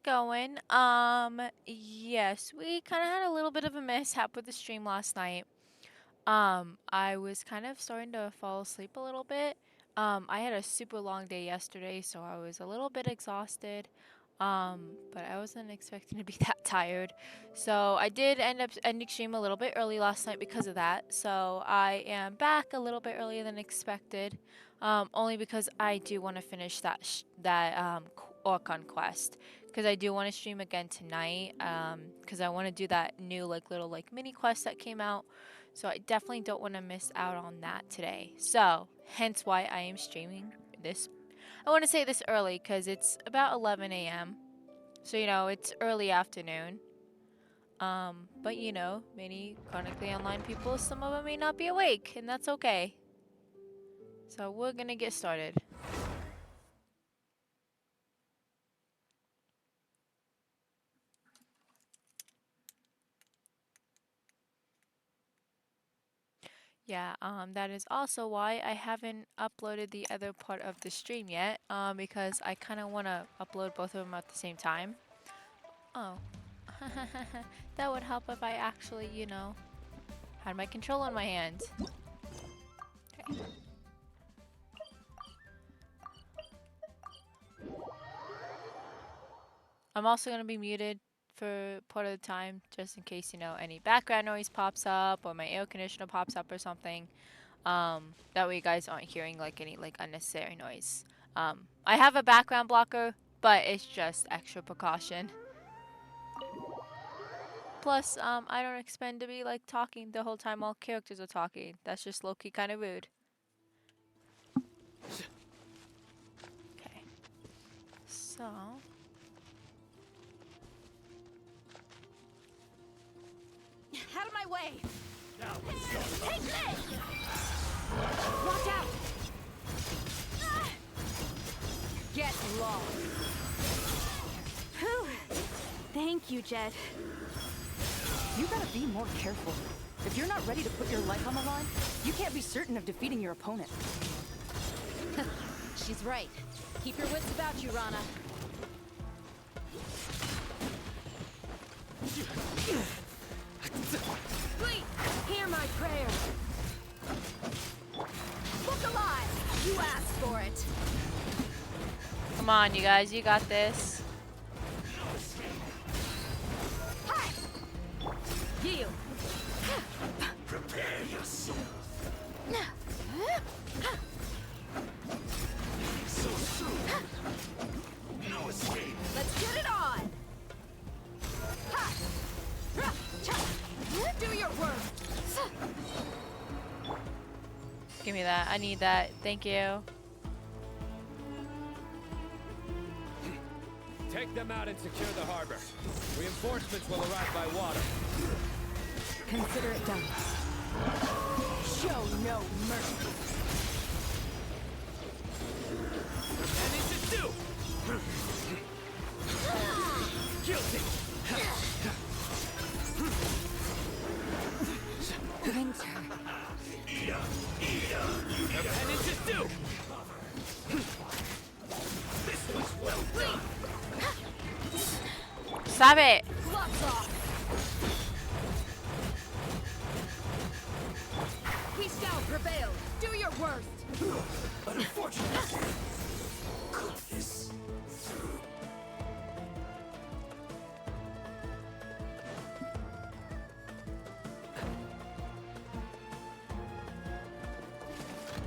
it going? Yes, we kind of had a little bit of a mishap with the stream last night. I was kind of starting to fall asleep a little bit. I had a super long day yesterday, so I was a little bit exhausted. But I wasn't expecting to be that tired. So I did end up ending stream a little bit early last night because of that. So I am back a little bit earlier than expected. Only because I do want to finish that Archon quest. Because I do want to stream again tonight. Because I want to do that new little mini quest that came out. So I definitely don't want to miss out on that today. So hence why I am streaming this. I want to say this early because it's about 11 a.m. So it's early afternoon. But many chronically online people, some of them may not be awake, and that's okay. So we're gonna get started. Yeah, that is also why I haven't uploaded the other part of the stream yet, because I kind of want to upload both of them at the same time. Oh, that would help if I actually, had my control in my hand. Okay. I'm also going to be muted for part of the time, just in case, any background noise pops up or my air conditioner pops up or something. That way you guys aren't hearing any unnecessary noise. I have a background blocker, but it's just extra precaution. Plus, I don't expect to be talking the whole time all characters are talking. That's just low-key kind of rude. Okay. So... Out of my way! Take this! Watch out! Get lost! Whew. Thank you, Jet. You gotta be more careful. If you're not ready to put your life on the line, you can't be certain of defeating your opponent. She's right. Keep your wits about you, Rana. Please, hear my prayer. Look alive! You asked for it. Come on, you guys, you got this. Hi! Yield. Prepare yourself. So soon. No escape. Let's get it on! Ha! Do your work! Give me that. I need that. Thank you. Take them out and secure the harbor. Reinforcements will arrive by water. Consider it done. Show no mercy. And into two! Guilty! Winter. Your penance is due! This was well done. Stop it! Gloves off! We shall prevail. Do your worst. But unfortunately, could this through.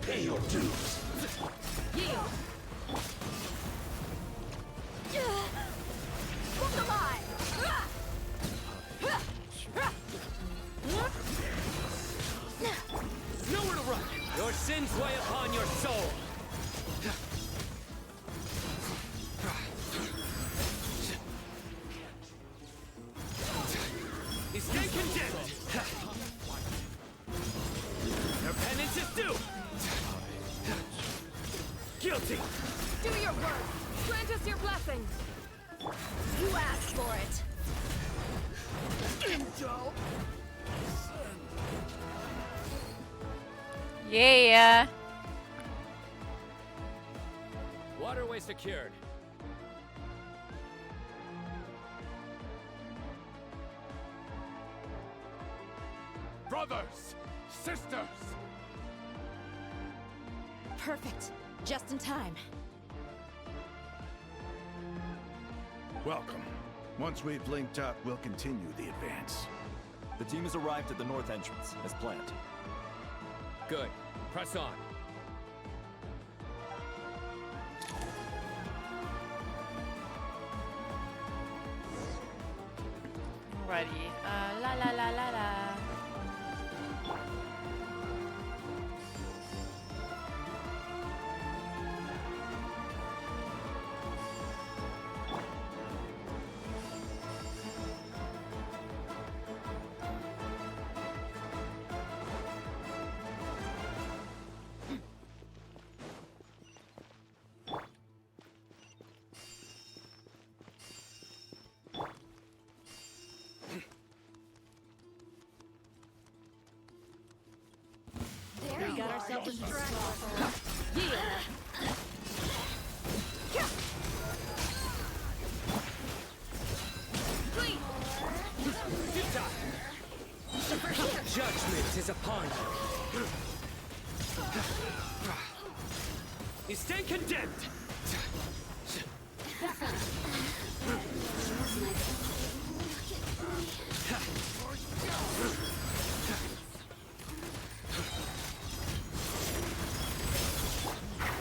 Pay your dues. Yield. Look alive! Nowhere to run! Your sins weigh upon your soul! You stand condemned! Your penance is due! Guilty! Do your work. Grant us your blessings. You asked for it. Indo. Yeah. Waterway secured. Brothers! Sisters! Perfect. Just in time. Welcome. Once we've linked up, we'll continue the advance. The team has arrived at the north entrance, as planned. Good. Press on. Alrighty. La la la la la. We got ourselves a straggler. Yeah. Judgment is upon you. You stand condemned.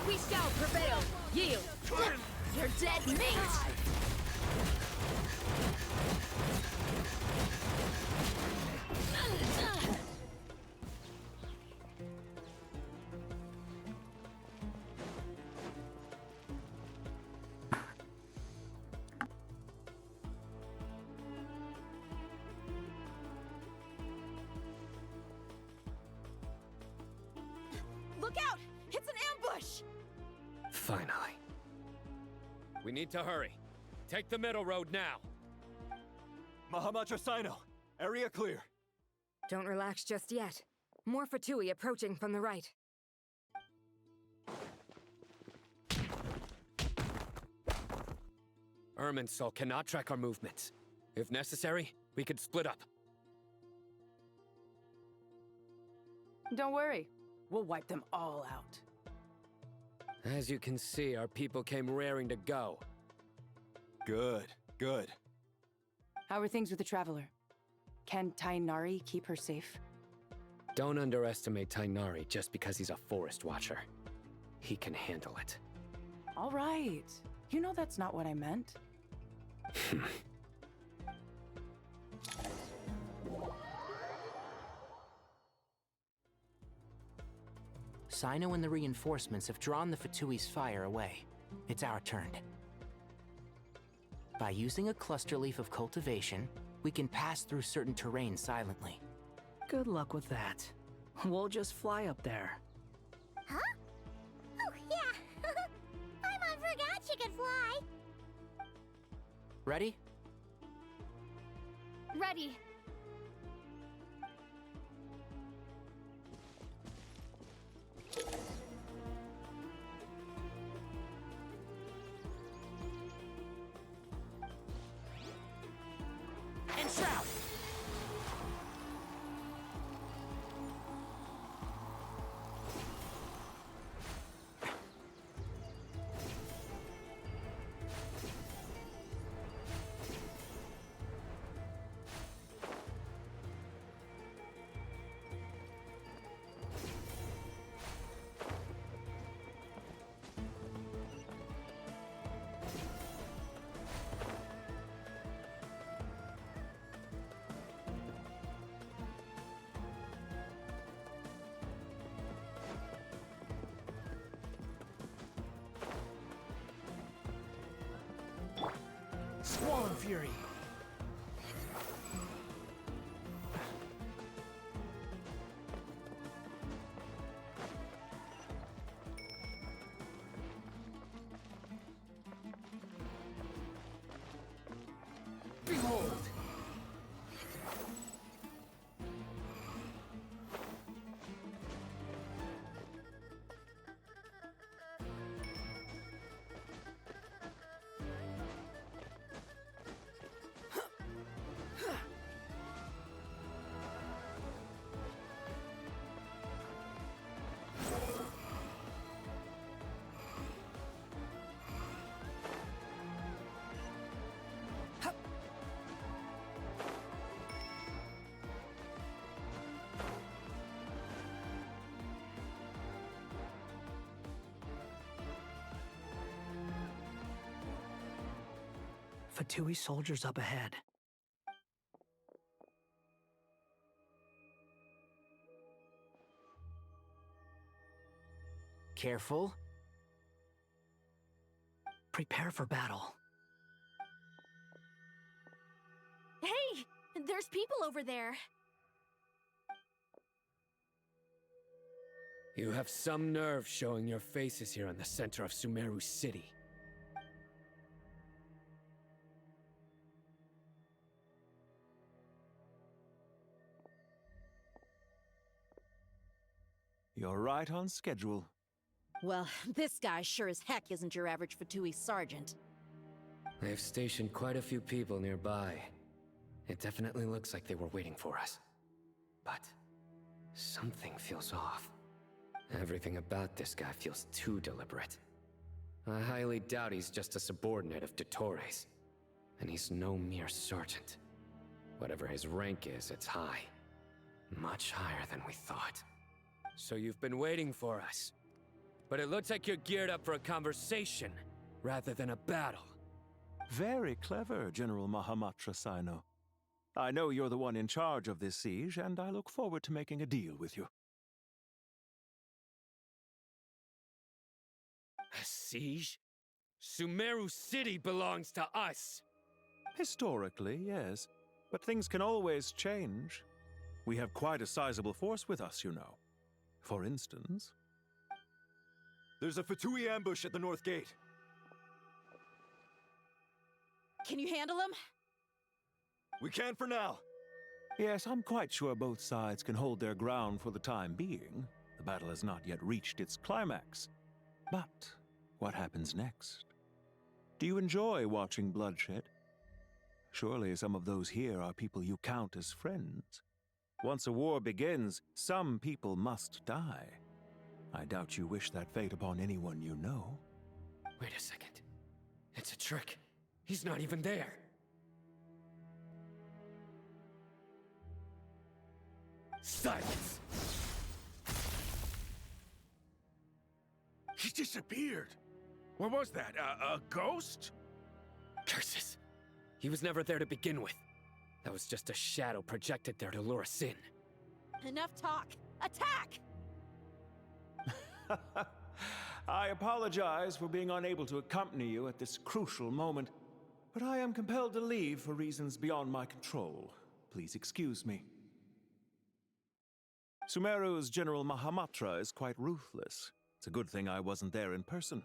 We shall prevail. Yield. You're dead meat. Look out! It's an ambush! Finally. We need to hurry. Take the middle road now. Mahamatra Sino, area clear. Don't relax just yet. More Fatui approaching from the right. Irminsul cannot track our movements. If necessary, we could split up. Don't worry. We'll wipe them all out. As you can see, our people came raring to go. Good, good. How are things with the Traveler? Can Tainari keep her safe? Don't underestimate Tainari just because he's a forest watcher. He can handle it. All right. You know that's not what I meant. Sino and the reinforcements have drawn the Fatui's fire away. It's our turn. By using a cluster leaf of cultivation, we can pass through certain terrain silently. Good luck with that. We'll just fly up there. Huh? Oh, yeah. Paimon forgot she could fly. Ready? Ready. And shout! Squall Fury! Behold! Fatui soldiers up ahead. Careful. Prepare for battle. Hey! There's people over there. You have some nerve showing your faces here in the center of Sumeru City. You're right on schedule. Well, this guy sure as heck isn't your average Fatui sergeant. They've stationed quite a few people nearby. It definitely looks like they were waiting for us. But something feels off. Everything about this guy feels too deliberate. I highly doubt he's just a subordinate of Dottores. And he's no mere sergeant. Whatever his rank is, it's high. Much higher than we thought. So you've been waiting for us. But it looks like you're geared up for a conversation, rather than a battle. Very clever, General Mahamatra Sino. I know you're the one in charge of this siege, and I look forward to making a deal with you. A siege? Sumeru City belongs to us! Historically, yes. But things can always change. We have quite a sizable force with us, you know. For instance... There's a Fatui ambush at the north gate. Can you handle him? We can for now. Yes, I'm quite sure both sides can hold their ground for the time being. The battle has not yet reached its climax. But what happens next? Do you enjoy watching bloodshed? Surely some of those here are people you count as friends. Once a war begins, some people must die. I doubt you wish that fate upon anyone you know. Wait a second. It's a trick. He's not even there. Silence! He disappeared. What was that? A ghost? Curses! He was never there to begin with. That was just a shadow projected there to lure us in. Enough talk! Attack! I apologize for being unable to accompany you at this crucial moment, but I am compelled to leave for reasons beyond my control. Please excuse me. Sumeru's General Mahamatra is quite ruthless. It's a good thing I wasn't there in person.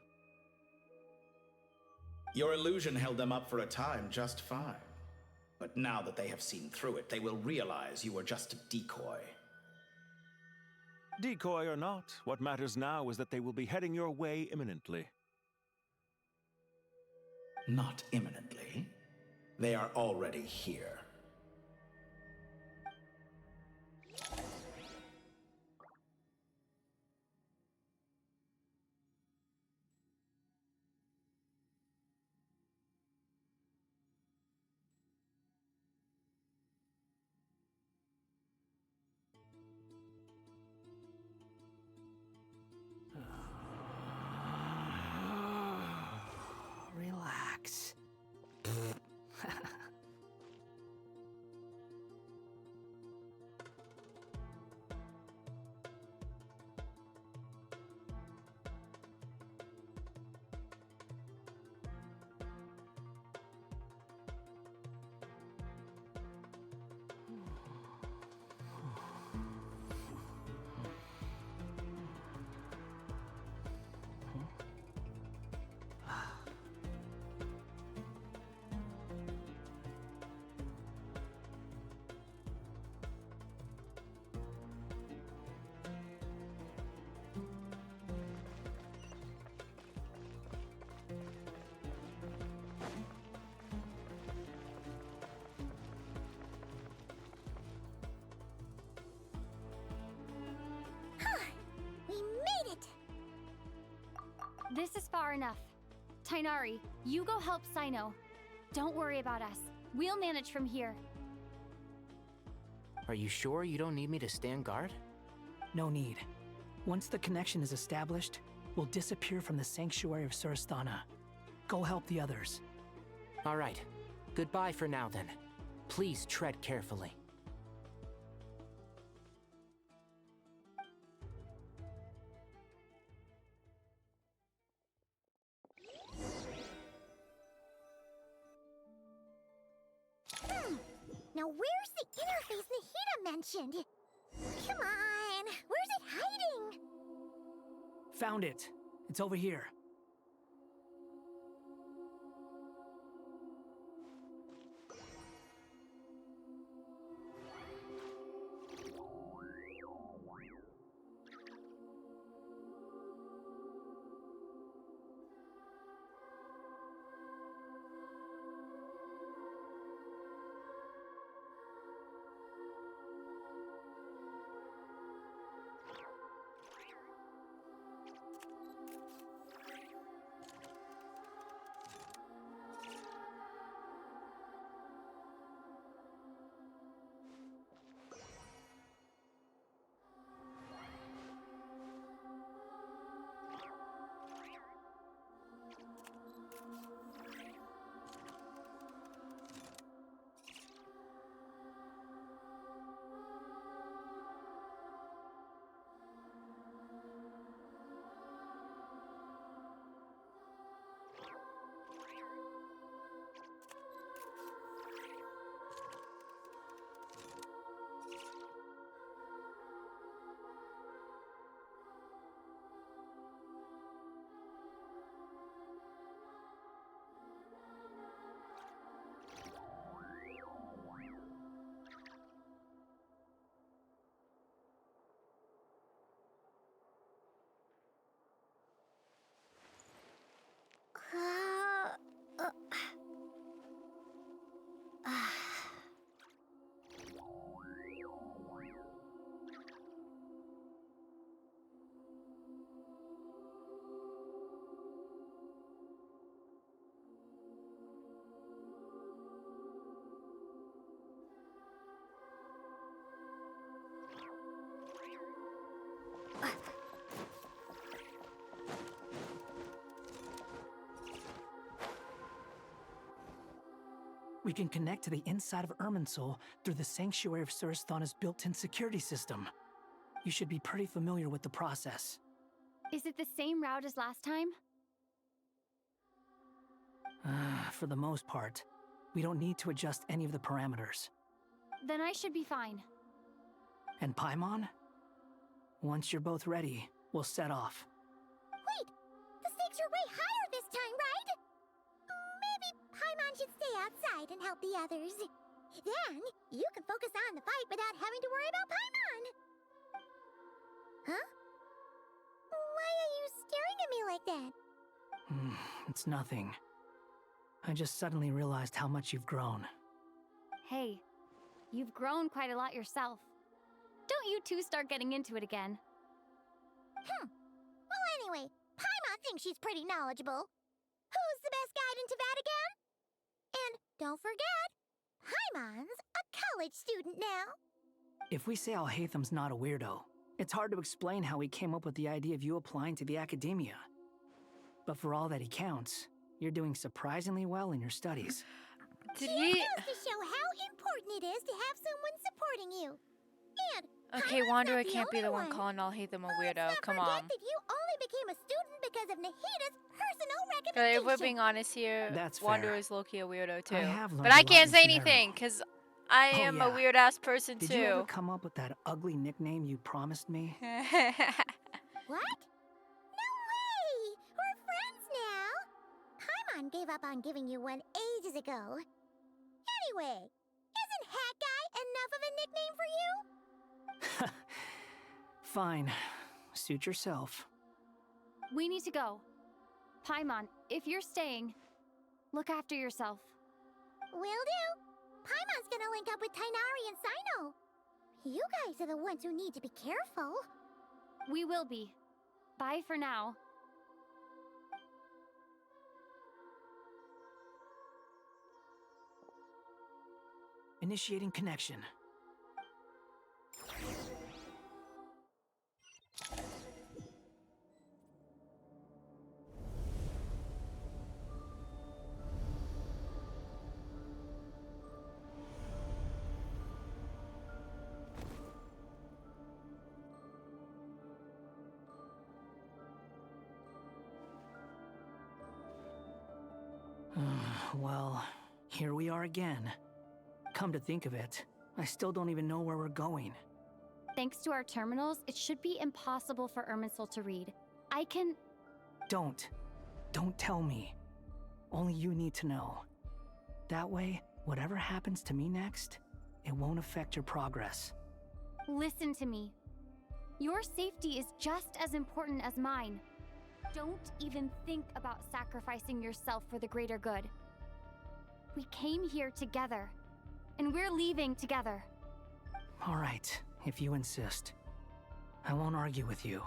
Your illusion held them up for a time just fine. But now that they have seen through it, they will realize you were just a decoy. Decoy or not, what matters now is that they will be heading your way imminently. Not imminently. They are already here. Relax. We made it! This is far enough. Tainari, you go help Sino. Don't worry about us. We'll manage from here. Are you sure you don't need me to stand guard? No need. Once the connection is established, we'll disappear from the sanctuary of Surasthana. Go help the others. All right, Goodbye for now, then. Please tread carefully. Now where's the interface Nahida mentioned? Come on, where's it hiding? Found it. It's over here. We can connect to the inside of Irminsul through the Sanctuary of Surasthana's built-in security system. You should be pretty familiar with the process. Is it the same route as last time? For the most part, we don't need to adjust any of the parameters. Then I should be fine. And Paimon? Once you're both ready, we'll set off. Wait! The stakes are way higher this time, right? Maybe Paimon should stay outside and help the others. Then, you can focus on the fight without having to worry about Paimon. Huh? Why are you staring at me like that? It's nothing. I just suddenly realized how much you've grown. Hey, you've grown quite a lot yourself. Don't you two start getting into it again. Well, anyway, Paimon thinks she's pretty knowledgeable. Who's the best guide into Vatican? And don't forget, Paimon's a college student now. If we say Alhatham's not a weirdo, it's hard to explain how he came up with the idea of you applying to the academia. But for all that he counts, you're doing surprisingly well in your studies. Did She he? goes to show how important it is to have someone supporting you. And Okay, Paimon's Wanderer not the can't be the only one calling Alhaitham a Let's weirdo. not Come forget on. that you only became a student because of Nahida's personal But recommendation. if we're being honest here, That's fair. Wanderer's low-key a weirdo too. I have learned But I a lot can't in say Sumeru. anything because I Oh, am a yeah. weird-ass person Did you ever too. come up with that ugly nickname you promised me? What? No way! We're friends now! Paimon gave up on giving you one ages ago. Anyway, isn't Hat Guy enough of a nickname for you? Fine. Suit yourself. We need to go. Paimon, if you're staying, look after yourself. Will do. Paimon's gonna link up with Tighnari and Cyno. You guys are the ones who need to be careful. We will be. Bye for now. Initiating connection. Well, here we are again. Come to think of it, I still don't even know where we're going. Thanks to our terminals, it should be impossible for Irminsul to read. I can... Don't. Don't tell me. Only you need to know. That way, whatever happens to me next, it won't affect your progress. Listen to me. Your safety is just as important as mine. Don't even think about sacrificing yourself for the greater good. We came here together, and we're leaving together. All right, if you insist. I won't argue with you.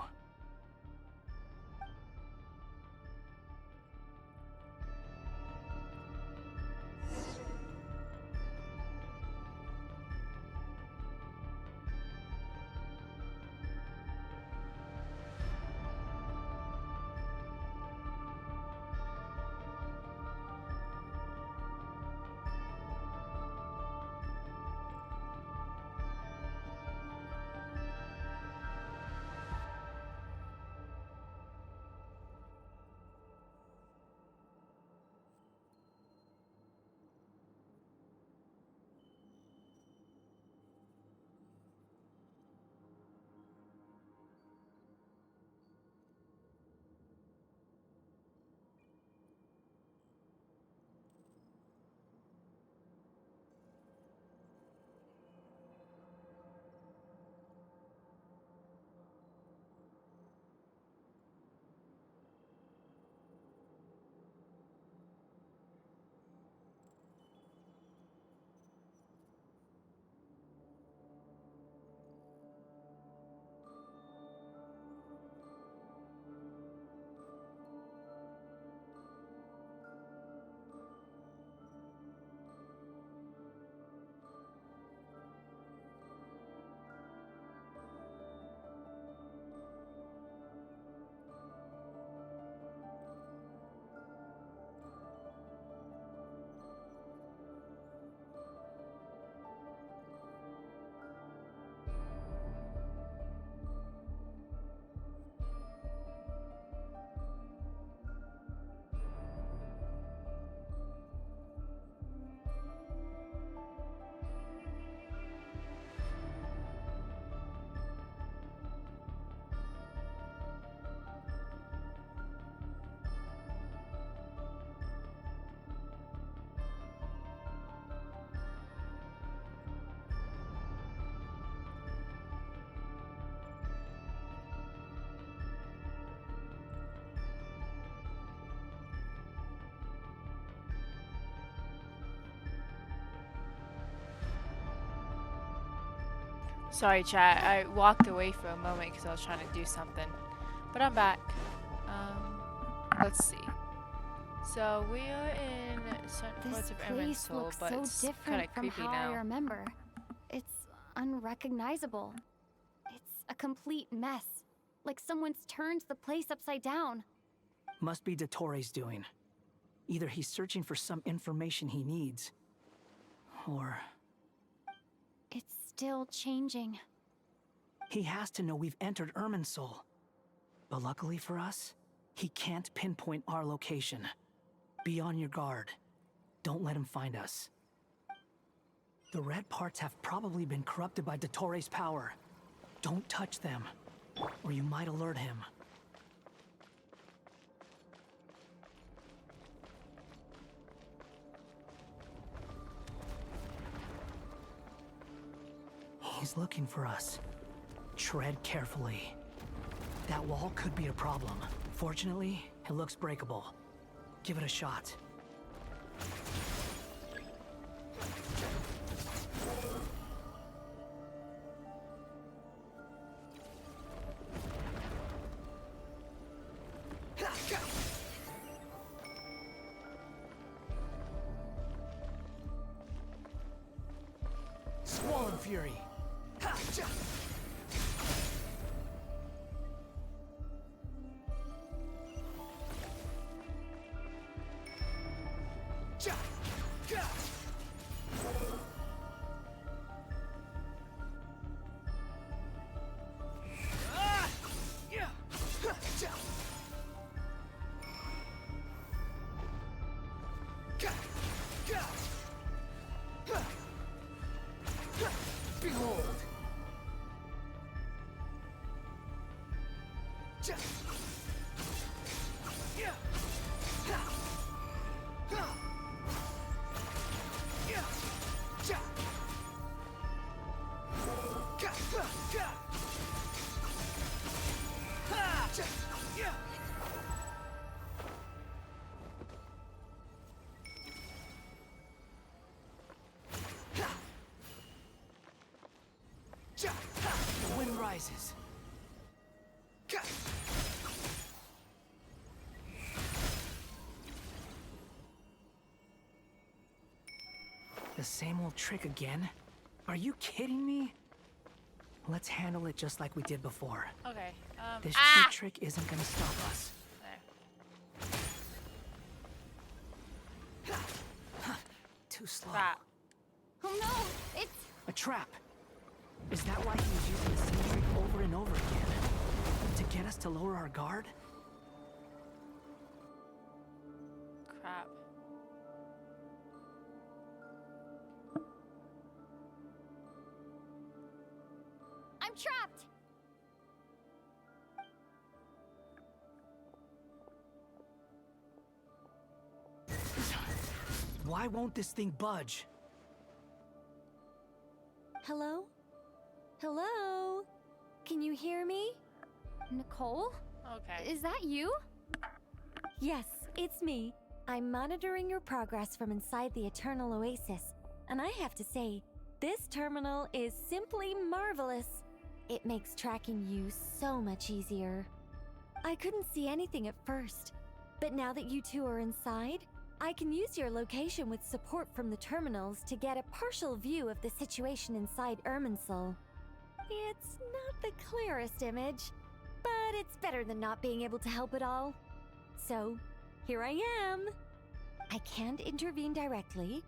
Sorry, chat. I walked away for a moment because I was trying to do something. But I'm back. Let's see. So we are in certain parts This of place Irminsul, looks but so it's kind different of from creepy how I now. remember. It's unrecognizable. It's a complete mess. Like someone's turned the place upside down. Must be Dottoro's doing. Either he's searching for some information he needs, or It's still changing. he has to know we've entered Irminsul. But luckily for us, he can't pinpoint our location. Be on your guard. Don't let him find us. The red parts have probably been corrupted by Dottoro's power. Don't touch them, or you might alert him. He's looking for us. Tread carefully. That wall could be a problem. Fortunately, it looks breakable. Give it a shot. Swollen Fury. The wind rises. The same old trick again? Are you kidding me? Let's handle it just like we did before. Okay. This cheap trick isn't gonna stop us. There. Too slow. Crap. Oh no! It's... A trap. Is that why he was using the same trick over and over again? To get us to lower our guard? Crap. I'm trapped! Why won't this thing budge? Hello? Hello? Can you hear me? Nicole? Okay. Is that you? Yes, it's me. I'm monitoring your progress from inside the Eternal Oasis, and I have to say, this terminal is simply marvelous. It makes tracking you so much easier. I couldn't see anything at first, but now that you two are inside, I can use your location with support from the terminals to get a partial view of the situation inside Irminsul. It's not the clearest image, but it's better than not being able to help at all. So, here I am. I can't intervene directly,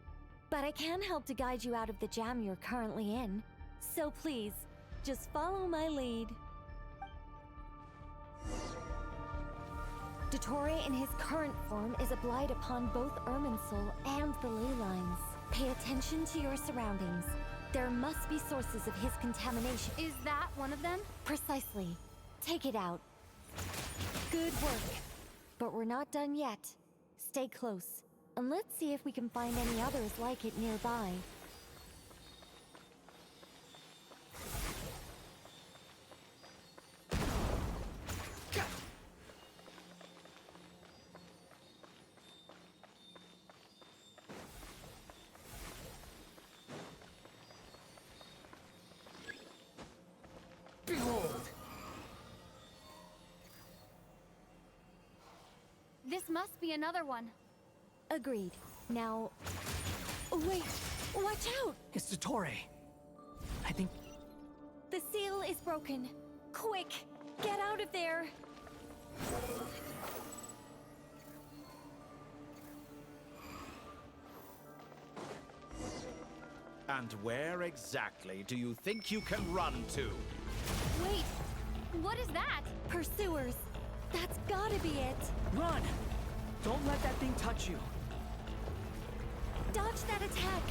but I can help to guide you out of the jam you're currently in. So please, just follow my lead. Dottore in his current form is a blight upon both Irminsul and the ley lines. Pay attention to your surroundings. There must be sources of his contamination. Is that one of them? Precisely. Take it out. Good work. But we're not done yet. Stay close, and let's see if we can find any others like it nearby. Behold! This must be another one. Agreed. Now... Oh, wait! Watch out! It's Dottore. I think... The seal is broken. Quick! Get out of there! And where exactly do you think you can run to? Wait, what is that? Pursuers! That's gotta be it! Run! Don't let that thing touch you. Dodge that attack!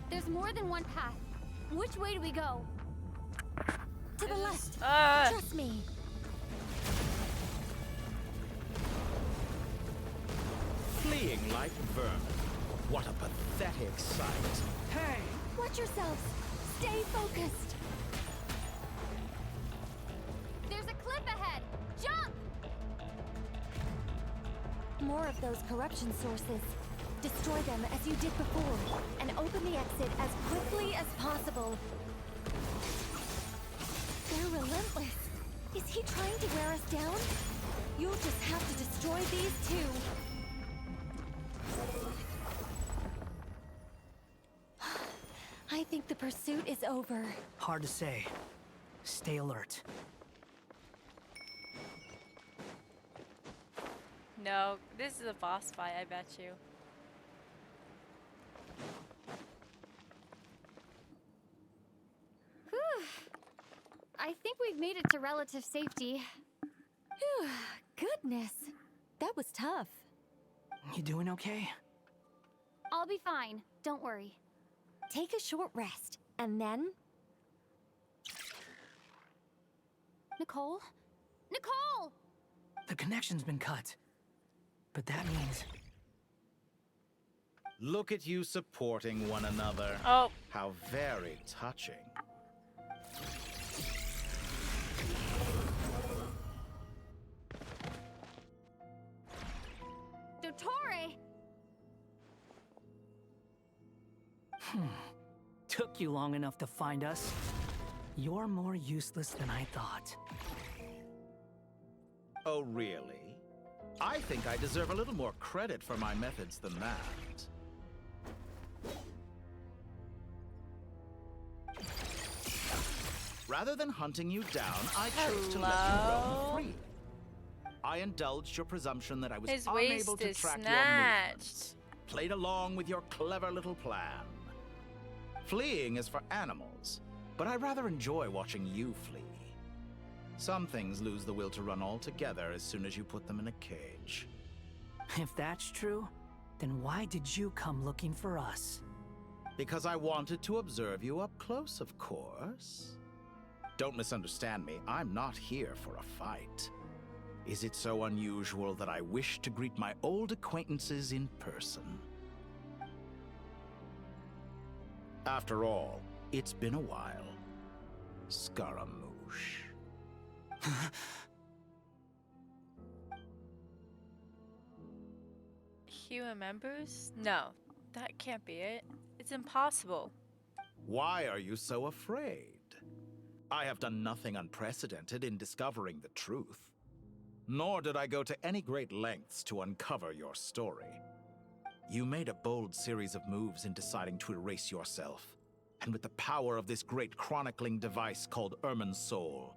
There's more than one path. Which way do we go? To the left! Trust me! Fleeing like vermin. What a pathetic sight. Hey! Watch yourselves! Stay focused! There's a cliff ahead! Jump! More of those corruption sources. Destroy them as you did before, and open the exit as quickly as possible. They're relentless. Is he trying to wear us down? You'll just have to destroy these too. I think the pursuit is over. Hard to say. Stay alert. No, this is a boss fight, I bet you. Whew. I think we've made it to relative safety. Phew, goodness. That was tough. You doing okay? I'll be fine. Don't worry. Take a short rest, and then... Nicole? Nicole! The connection's been cut. But that means... Look at you supporting one another. Oh. How very touching. Dottore! Took you long enough to find us. You're more useless than I thought. Oh, really? I think I deserve a little more credit for my methods than that. Rather than hunting you down, I chose to let you roam free. I indulged your presumption that I was His unable waist to is track your snatched. movements. Played along with your clever little plan. Fleeing is for animals, but I rather enjoy watching you flee. Some things lose the will to run altogether as soon as you put them in a cage. If that's true, then why did you come looking for us? Because I wanted to observe you up close, of course. Don't misunderstand me, I'm not here for a fight. Is it so unusual that I wish to greet my old acquaintances in person? After all, it's been a while. Scaramouche. Human members? No, that can't be it. It's impossible. Why are you so afraid? I have done nothing unprecedented in discovering the truth. Nor did I go to any great lengths to uncover your story. You made a bold series of moves in deciding to erase yourself. And with the power of this great chronicling device called Ermin's Soul,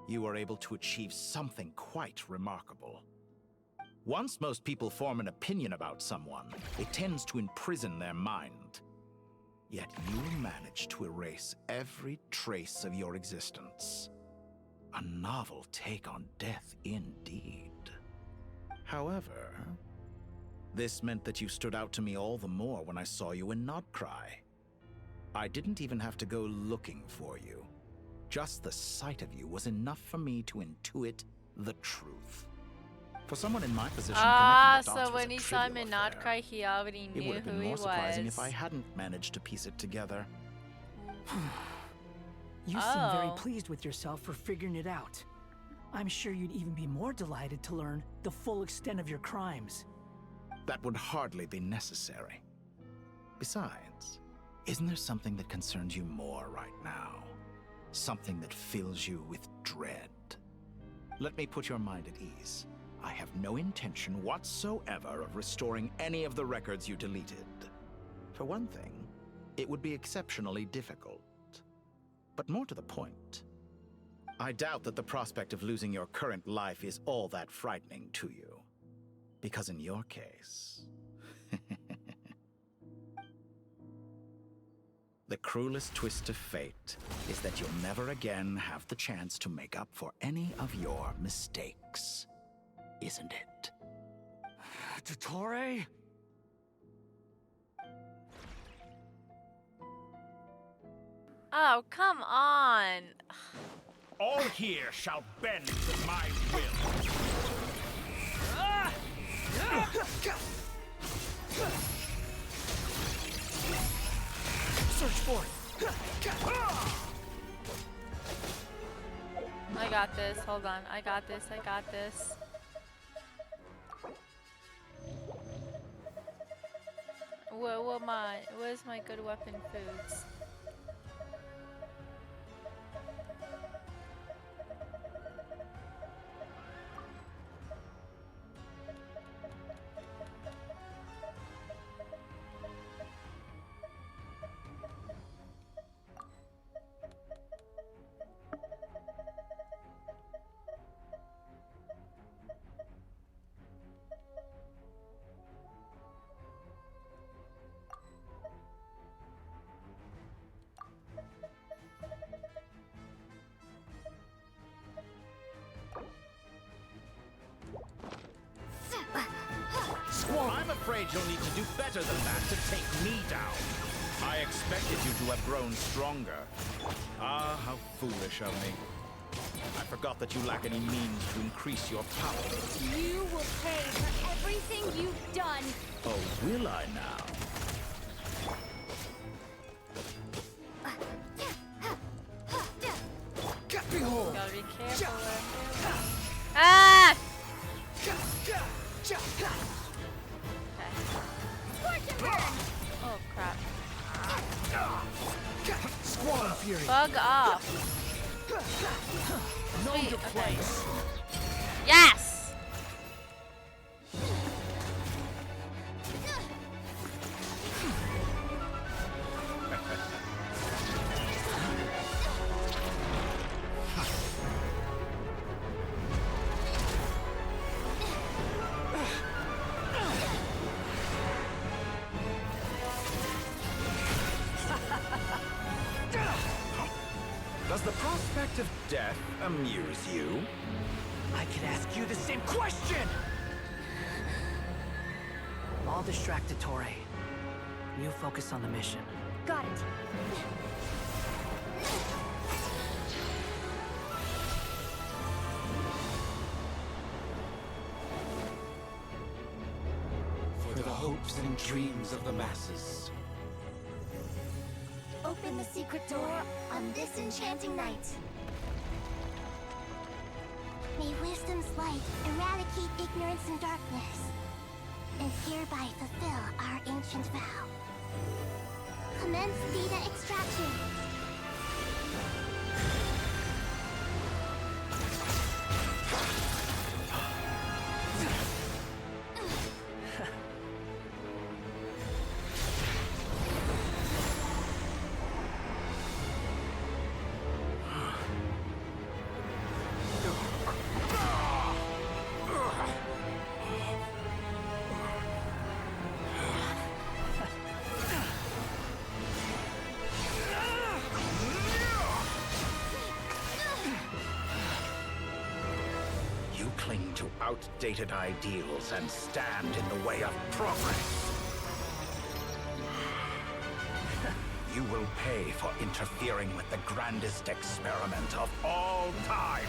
you were able to achieve something quite remarkable. Once most people form an opinion about someone, it tends to imprison their mind. Yet you managed to erase every trace of your existence. A novel take on death indeed. However, this meant that you stood out to me all the more when I saw you in Nodcry. I didn't even have to go looking for you. Just the sight of you was enough for me to intuit the truth. For someone in my position, connecting the dots So was when a he saw him trivial in affair. Notcry, he already It knew would have who been he more surprising if I was. hadn't managed to piece it together. You seem very Oh. pleased with yourself for figuring it out. I'm sure you'd even be more delighted to learn the full extent of your crimes. That would hardly be necessary. Besides, isn't there something that concerns you more right now? Something that fills you with dread? Let me put your mind at ease. I have no intention whatsoever of restoring any of the records you deleted. For one thing, it would be exceptionally difficult. But more to the point, I doubt that the prospect of losing your current life is all that frightening to you. Because in your case... the cruelest twist of fate is that you'll never again have the chance to make up for any of your mistakes. Isn't it? Dottore? Oh, come on. All here shall bend to my will. Search for it. I got this. Hold on. I got this. I got this. Where's my good weapon foods? you'll need to do better than that to take me down. I expected you to have grown stronger. Ah, how foolish of me. I forgot that you lack any means to increase your power. You will pay for everything you've done. Oh, will I now? Behold! Gotta be careful. Ah! Oh crap. Squall Fury. Bug off. Know Sweet, your okay. place. Yes! Does the prospect of death amuse you? I could ask you the same question! I'll distract Ettore. You focus on the mission. Got it. For the hopes and dreams of the masses. Open the secret door on this enchanting night. May wisdom's light eradicate ignorance and darkness, and hereby fulfill our ancient vow. Commence data extraction. You cling to outdated ideals and stand in the way of progress. You will pay for interfering with the grandest experiment of all time.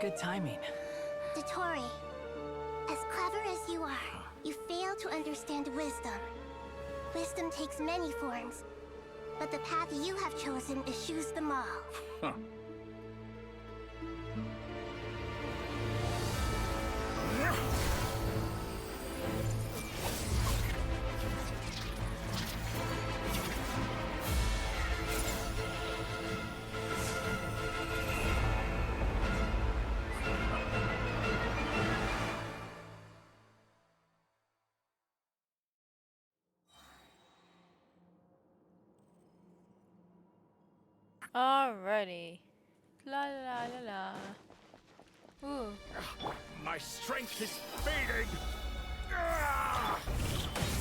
Good timing. Dottore, as clever as you are, you fail to understand wisdom. Wisdom takes many forms, but the path you have chosen eschews them all. Huh. Alrighty. La la la la. Ooh. My strength is fading. Ah!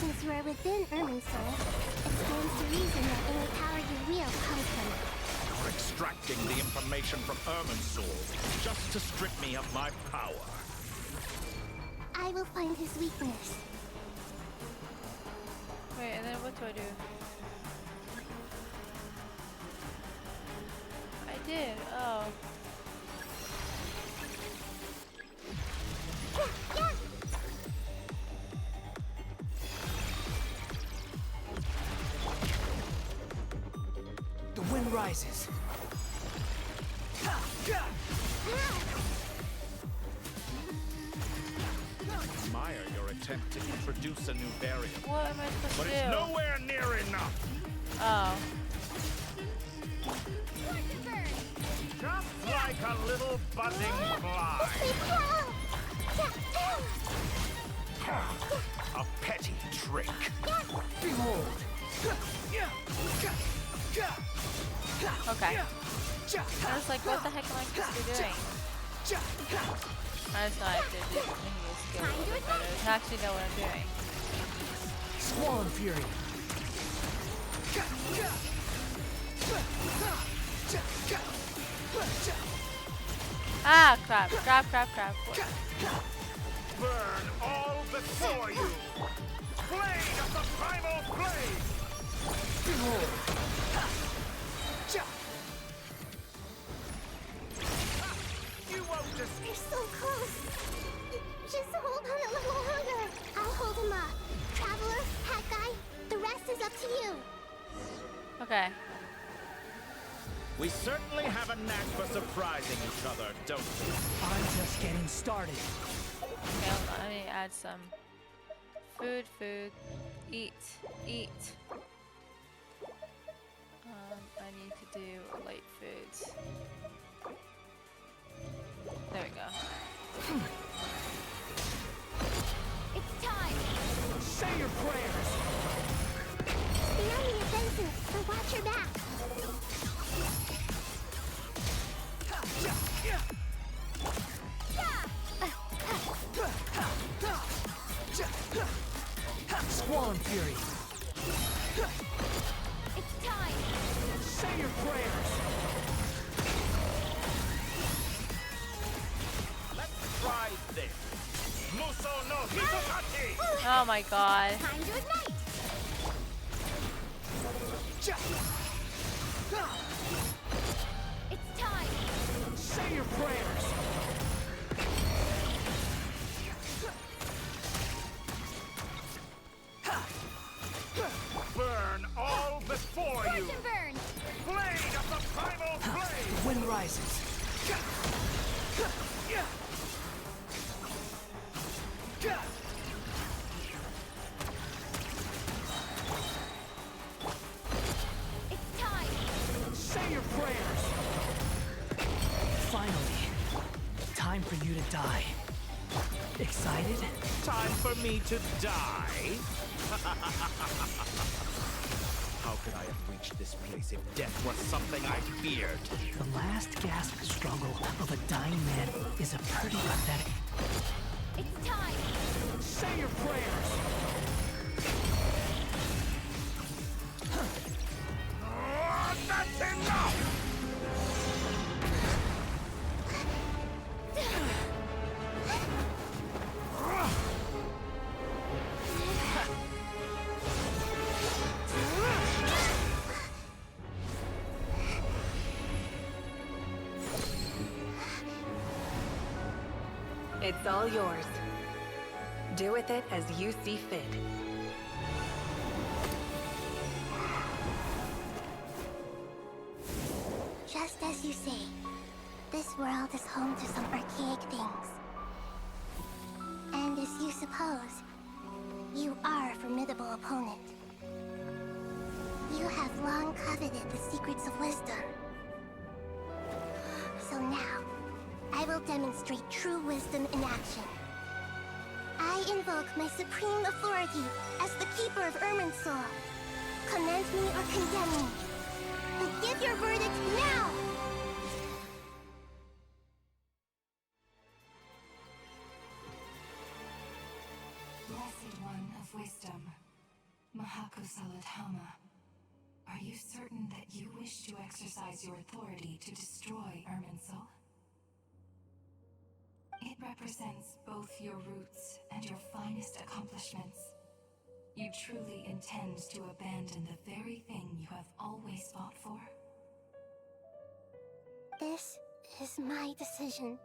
Since you are within Irminsul, it stands to reason that any power you wield comes from it. You're extracting the information from Irminsul just to strip me of my power. I will find his weakness. Wait, and then what do I do? I did. Oh. The wind rises. Admire your attempt to introduce a new variant. What am I supposed But to it's do? nowhere near enough. Oh. Just like a little buzzing fly. A petty trick. Behold. Okay. I was like, what the heck am I supposed to be doing? I just know I have to do making this skill a little bit better. To actually know what I'm doing. Squall and Fury. Ah, crap, crap, crap, crap. Burn all before you! Blade of the primal blade! Behold. You won't just... You're so close. Just hold on a little longer. I'll hold him up. Traveler, Hat Guy, the rest is up to you. Okay. We certainly have a knack for surprising each other, don't we? I'm just getting started. Okay, hold on. I need to add some food, food. Eat, eat. I need to do light foods. There we go. It's time! Say your prayers! Stay on the offensive, but watch your back. Squall and Fury. It's time! Say your prayers! Let's try this. Muso no Hitokaki! Oh my god. Time to ignite. It's time! Say your prayers! Burn all before you! Scorch and burn! Blade of the primal blade! Wind rises. It's time! Say your prayers! Finally, time for you to die. Excited? Time for me to die? How could I have reached this place if death was something I feared? The last gasp struggle of a dying man is a pretty pathetic. It's time! Say your prayers! That's enough! It's all yours. Do with it as you see fit. Just as you say, this world is home to some archaic things. And as you suppose, you are a formidable opponent. You have long coveted the secrets of wisdom. So now, I will demonstrate true wisdom in action. I invoke my supreme authority as the keeper of Irminsul. Commend me or condemn me. But give your verdict now! Blessed One of Wisdom, Mahakusaladhama, are you certain that you wish to exercise your authority to destroy Irminsul? It represents both your roots and your finest accomplishments. You truly intend to abandon the very thing you have always fought for? This is my decision.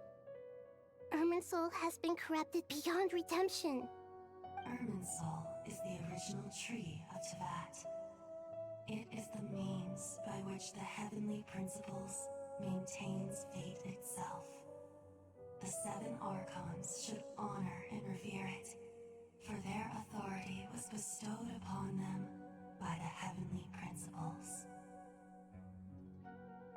Irminsul has been corrupted beyond redemption. Irminsul is the original tree of Tevat. It is the means by which the heavenly principles maintains fate itself. The 7 Archons should honor and revere it, for their authority was bestowed upon them by the heavenly principles.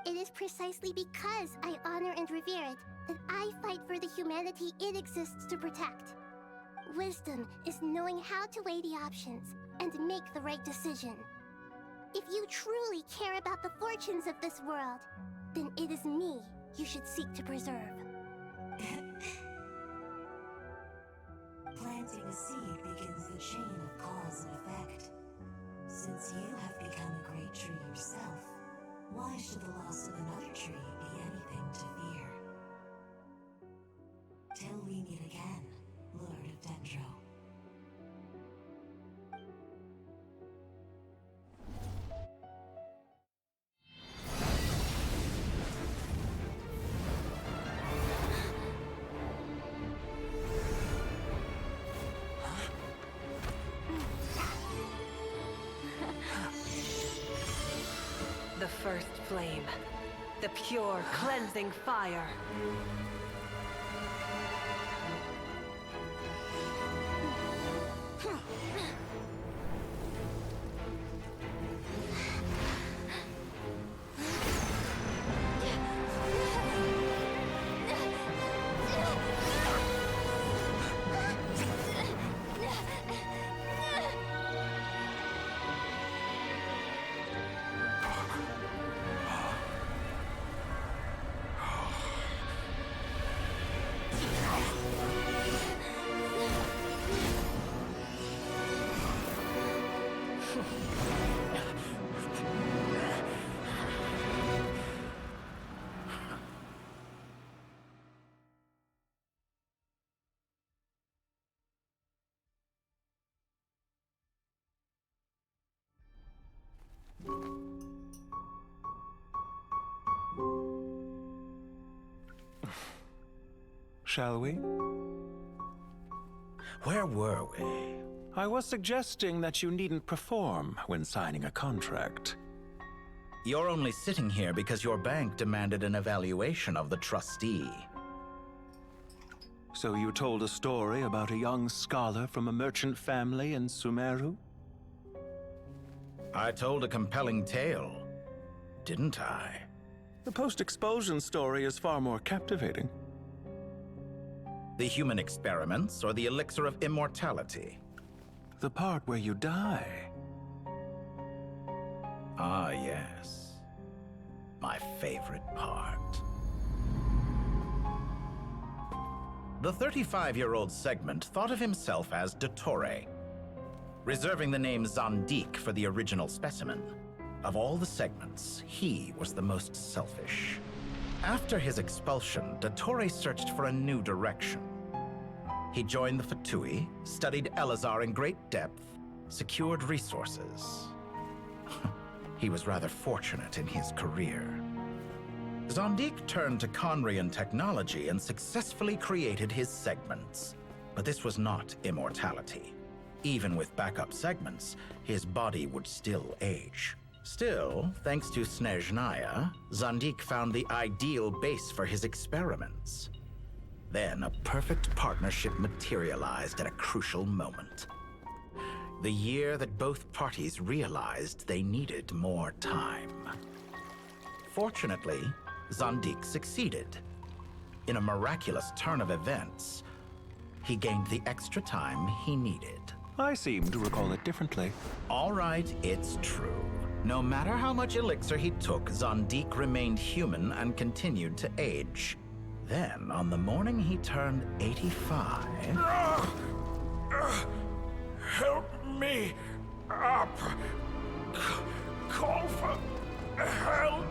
It is precisely because I honor and revere it that I fight for the humanity it exists to protect. Wisdom is knowing how to weigh the options and make the right decision. If you truly care about the fortunes of this world, then it is me you should seek to preserve. Planting The seed begins the chain of cause and effect. Since you have become a great tree yourself, why should the loss of another tree be anything to fear? Till we meet again, Lord of Dendro. The first flame. The pure, cleansing fire. Shall we? Where were we? I was suggesting that you needn't perform when signing a contract. You're only sitting here because your bank demanded an evaluation of the trustee. So you told a story about a young scholar from a merchant family in Sumeru? I told a compelling tale, didn't I? The post-expulsion story is far more captivating. The human experiments or the elixir of immortality? The part where you die. Ah, yes. My favorite part. The 35-year-old Segment thought of himself as Dottore, reserving the name Zandik for the original specimen. Of all the Segments, he was the most selfish. After his expulsion, Dottore searched for a new direction. He joined the Fatui, studied Elazar in great depth, secured resources. He was rather fortunate in his career. Zandik turned to Conrian technology and successfully created his segments. But this was not immortality. Even with backup segments, his body would still age. Still, thanks to Snezhnaya, Zandik found the ideal base for his experiments. Then a perfect partnership materialized at a crucial moment. The year that both parties realized they needed more time. Fortunately, Zandik succeeded. In a miraculous turn of events, he gained the extra time he needed. I seem to recall it differently. All right, it's true. No matter how much elixir he took, Zandik remained human and continued to age. Then, on the morning he turned 85... Help me up! Call for help!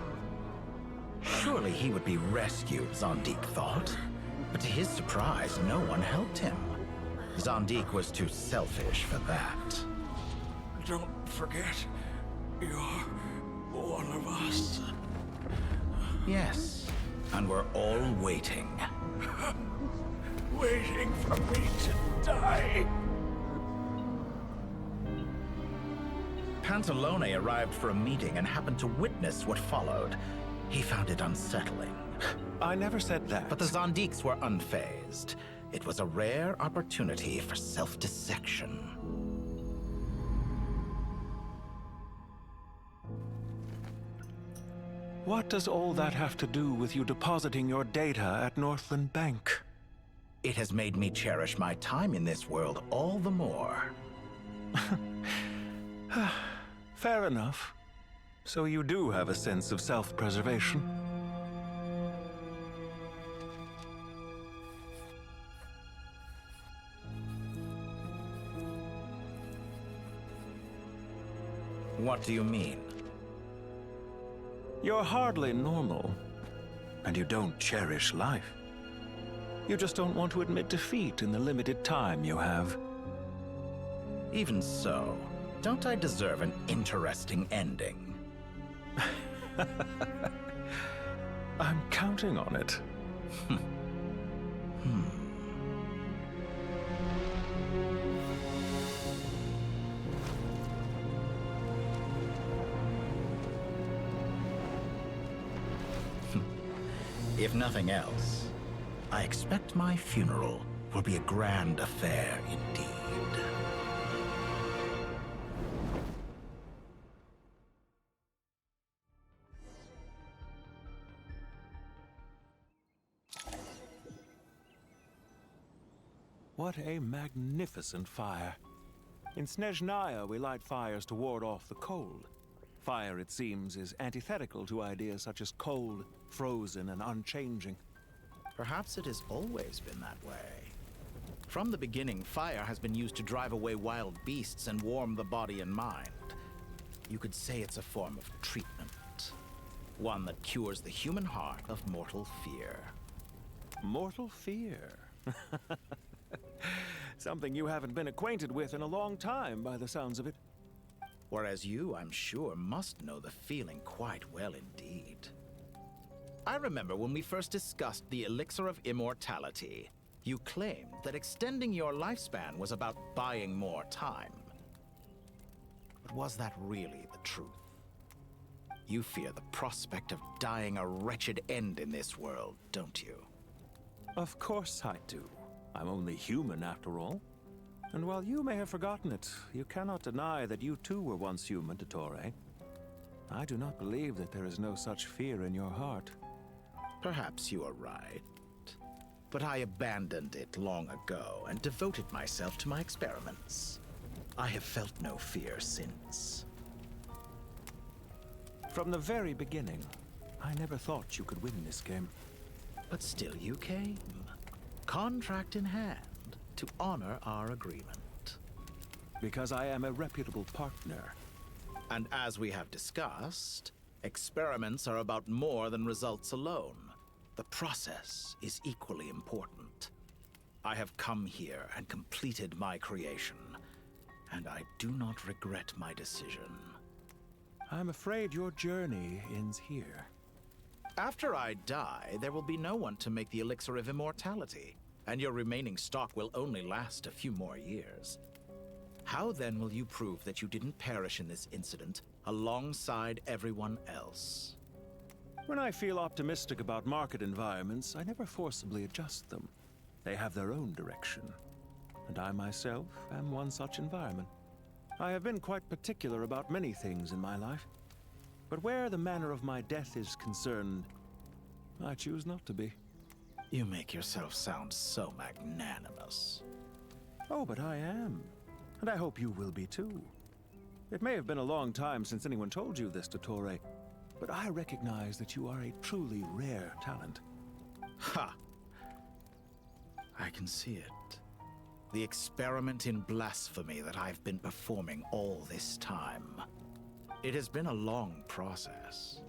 Surely he would be rescued, Zandik thought. But to his surprise, no one helped him. Zandik was too selfish for that. Don't forget, you're one of us. Yes, and we're all waiting. Waiting for me to die. Pantalone arrived for a meeting and happened to witness what followed. He found it unsettling. I never said that. But the Zandiks were unfazed. It was a rare opportunity for self-dissection. What does all that have to do with you depositing your data at Northland Bank? It has made me cherish my time in this world all the more. Fair enough. So you do have a sense of self-preservation. What do you mean? You're hardly normal, and you don't cherish life. You just don't want to admit defeat in the limited time you have. Even so, don't I deserve an interesting ending? I'm counting on it. If nothing else, I expect my funeral will be a grand affair indeed. What a magnificent fire. In Snezhnaya, we light fires to ward off the cold. Fire, it seems, is antithetical to ideas such as cold, frozen, and unchanging. Perhaps it has always been that way. From the beginning, fire has been used to drive away wild beasts and warm the body and mind. You could say it's a form of treatment. One that cures the human heart of mortal fear. Mortal fear? Something you haven't been acquainted with in a long time, by the sounds of it. Whereas you, I'm sure, must know the feeling quite well indeed. I remember when we first discussed the elixir of immortality, you claimed that extending your lifespan was about buying more time. But was that really the truth? You fear the prospect of dying a wretched end in this world, don't you? Of course I do. I'm only human, after all. And while you may have forgotten it, you cannot deny that you too were once human, Dottore. I do not believe that there is no such fear in your heart. Perhaps you are right. But I abandoned it long ago and devoted myself to my experiments. I have felt no fear since. From the very beginning, I never thought you could win this game. But still you came. Contract in hand, to honor our agreement. Because I am a reputable partner. And as we have discussed, experiments are about more than results alone. The process is equally important. I have come here and completed my creation, and I do not regret my decision. I'm afraid your journey ends here. After I die, there will be no one to make the elixir of immortality, and your remaining stock will only last a few more years. How then will you prove that you didn't perish in this incident alongside everyone else? When I feel optimistic about market environments, I never forcibly adjust them. They have their own direction. And I myself am one such environment. I have been quite particular about many things in my life. But where the manner of my death is concerned, I choose not to be. You make yourself sound so magnanimous. Oh, but I am. And I hope you will be too. It may have been a long time since anyone told you this, Dottore, but I recognize that you are a truly rare talent. Ha! I can see it. The experiment in blasphemy that I've been performing all this time. It has been a long process,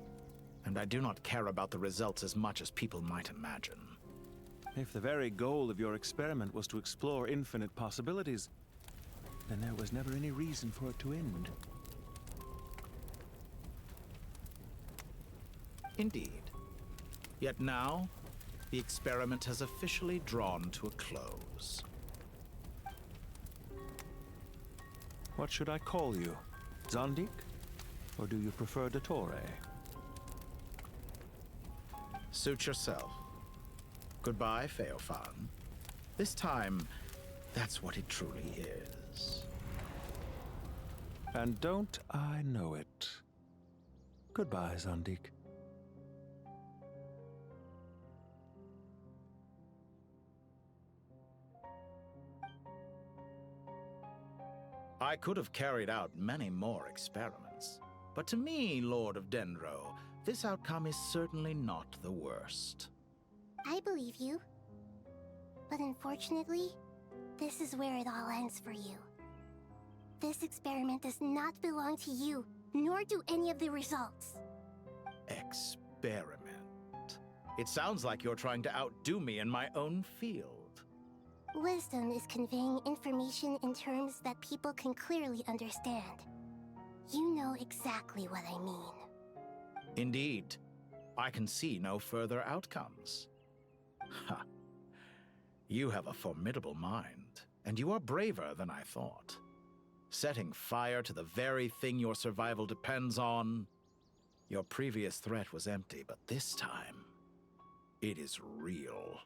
and I do not care about the results as much as people might imagine. If the very goal of your experiment was to explore infinite possibilities, then there was never any reason for it to end. Indeed. Yet now, the experiment has officially drawn to a close. What should I call you? Zondik? Or do you prefer Dottore? Suit yourself. Goodbye, Feofan. This time, that's what it truly is. And don't I know it? Goodbye, Zondik. I could have carried out many more experiments, but to me, Lord of Dendro, this outcome is certainly not the worst. I believe you. But unfortunately, this is where it all ends for you. This experiment does not belong to you, nor do any of the results. Experiment. It sounds like you're trying to outdo me in my own field. Wisdom is conveying information in terms that people can clearly understand. You know exactly what I mean. Indeed. I can see no further outcomes. Ha. You have a formidable mind, and you are braver than I thought. Setting fire to the very thing your survival depends on. Your previous threat was empty, but this time, it is real.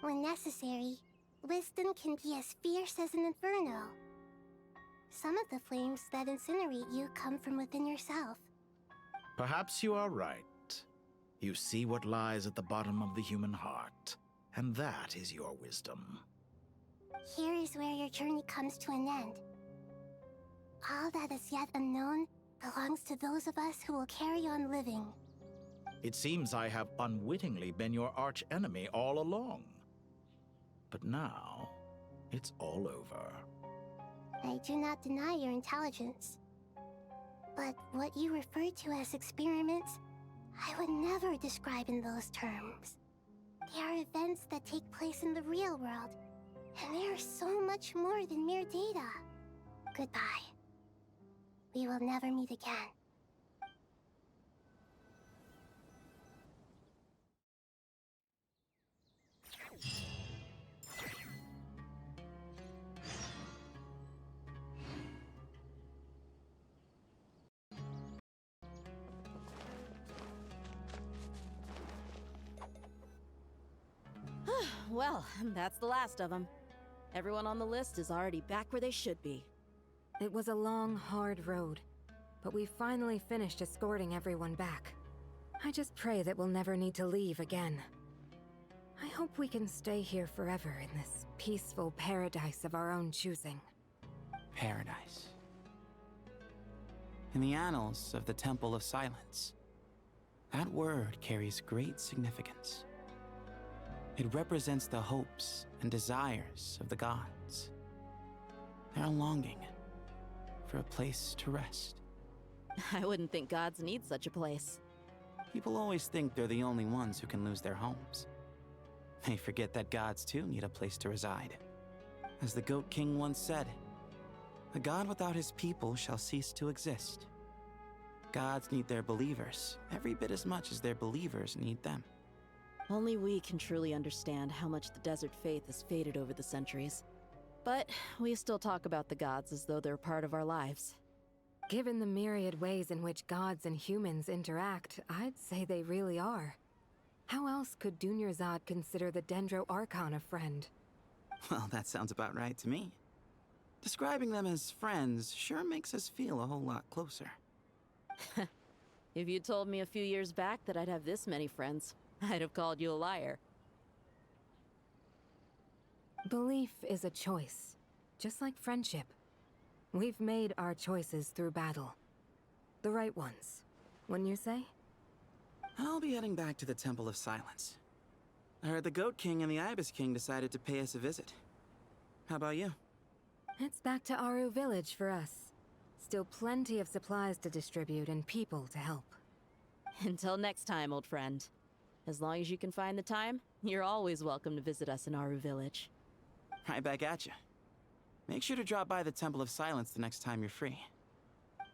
When necessary, wisdom can be as fierce as an inferno. Some of the flames that incinerate you come from within yourself. Perhaps you are right. You see what lies at the bottom of the human heart, and that is your wisdom. Here is where your journey comes to an end. All that is yet unknown belongs to those of us who will carry on living. It seems I have unwittingly been your arch-enemy all along. But now, it's all over. I do not deny your intelligence. But what you refer to as experiments, I would never describe in those terms. They are events that take place in the real world, and they are so much more than mere data. Goodbye. We will never meet again. Well, that's the last of them. Everyone on the list is already back where they should be. It was a long, hard road, but we finally finished escorting everyone back. I just pray that we'll never need to leave again. I hope we can stay here forever in this peaceful paradise of our own choosing. Paradise. In the annals of the Temple of Silence, that word carries great significance. It represents the hopes and desires of the gods. Their longing for a place to rest. I wouldn't think gods need such a place. People always think they're the only ones who can lose their homes. They forget that gods too need a place to reside. As the Goat King once said, "A god without his people shall cease to exist." Gods need their believers every bit as much as their believers need them. Only we can truly understand how much the desert faith has faded over the centuries. But we still talk about the gods as though they're part of our lives. Given the myriad ways in which gods and humans interact, I'd say they really are. How else could Dunyarzad consider the Dendro Archon a friend? Well, that sounds about right to me. Describing them as friends sure makes us feel a whole lot closer. If you told me a few years back that I'd have this many friends, I'd have called you a liar. Belief is a choice, just like friendship. We've made our choices through battle. The right ones, wouldn't you say? I'll be heading back to the Temple of Silence. I heard the Goat King and the Ibis King decided to pay us a visit. How about you? It's back to Aru Village for us. Still plenty of supplies to distribute and people to help. Until next time, old friend. As long as you can find the time, you're always welcome to visit us in Aru Village. Right back at you. Make sure to drop by the Temple of Silence the next time you're free.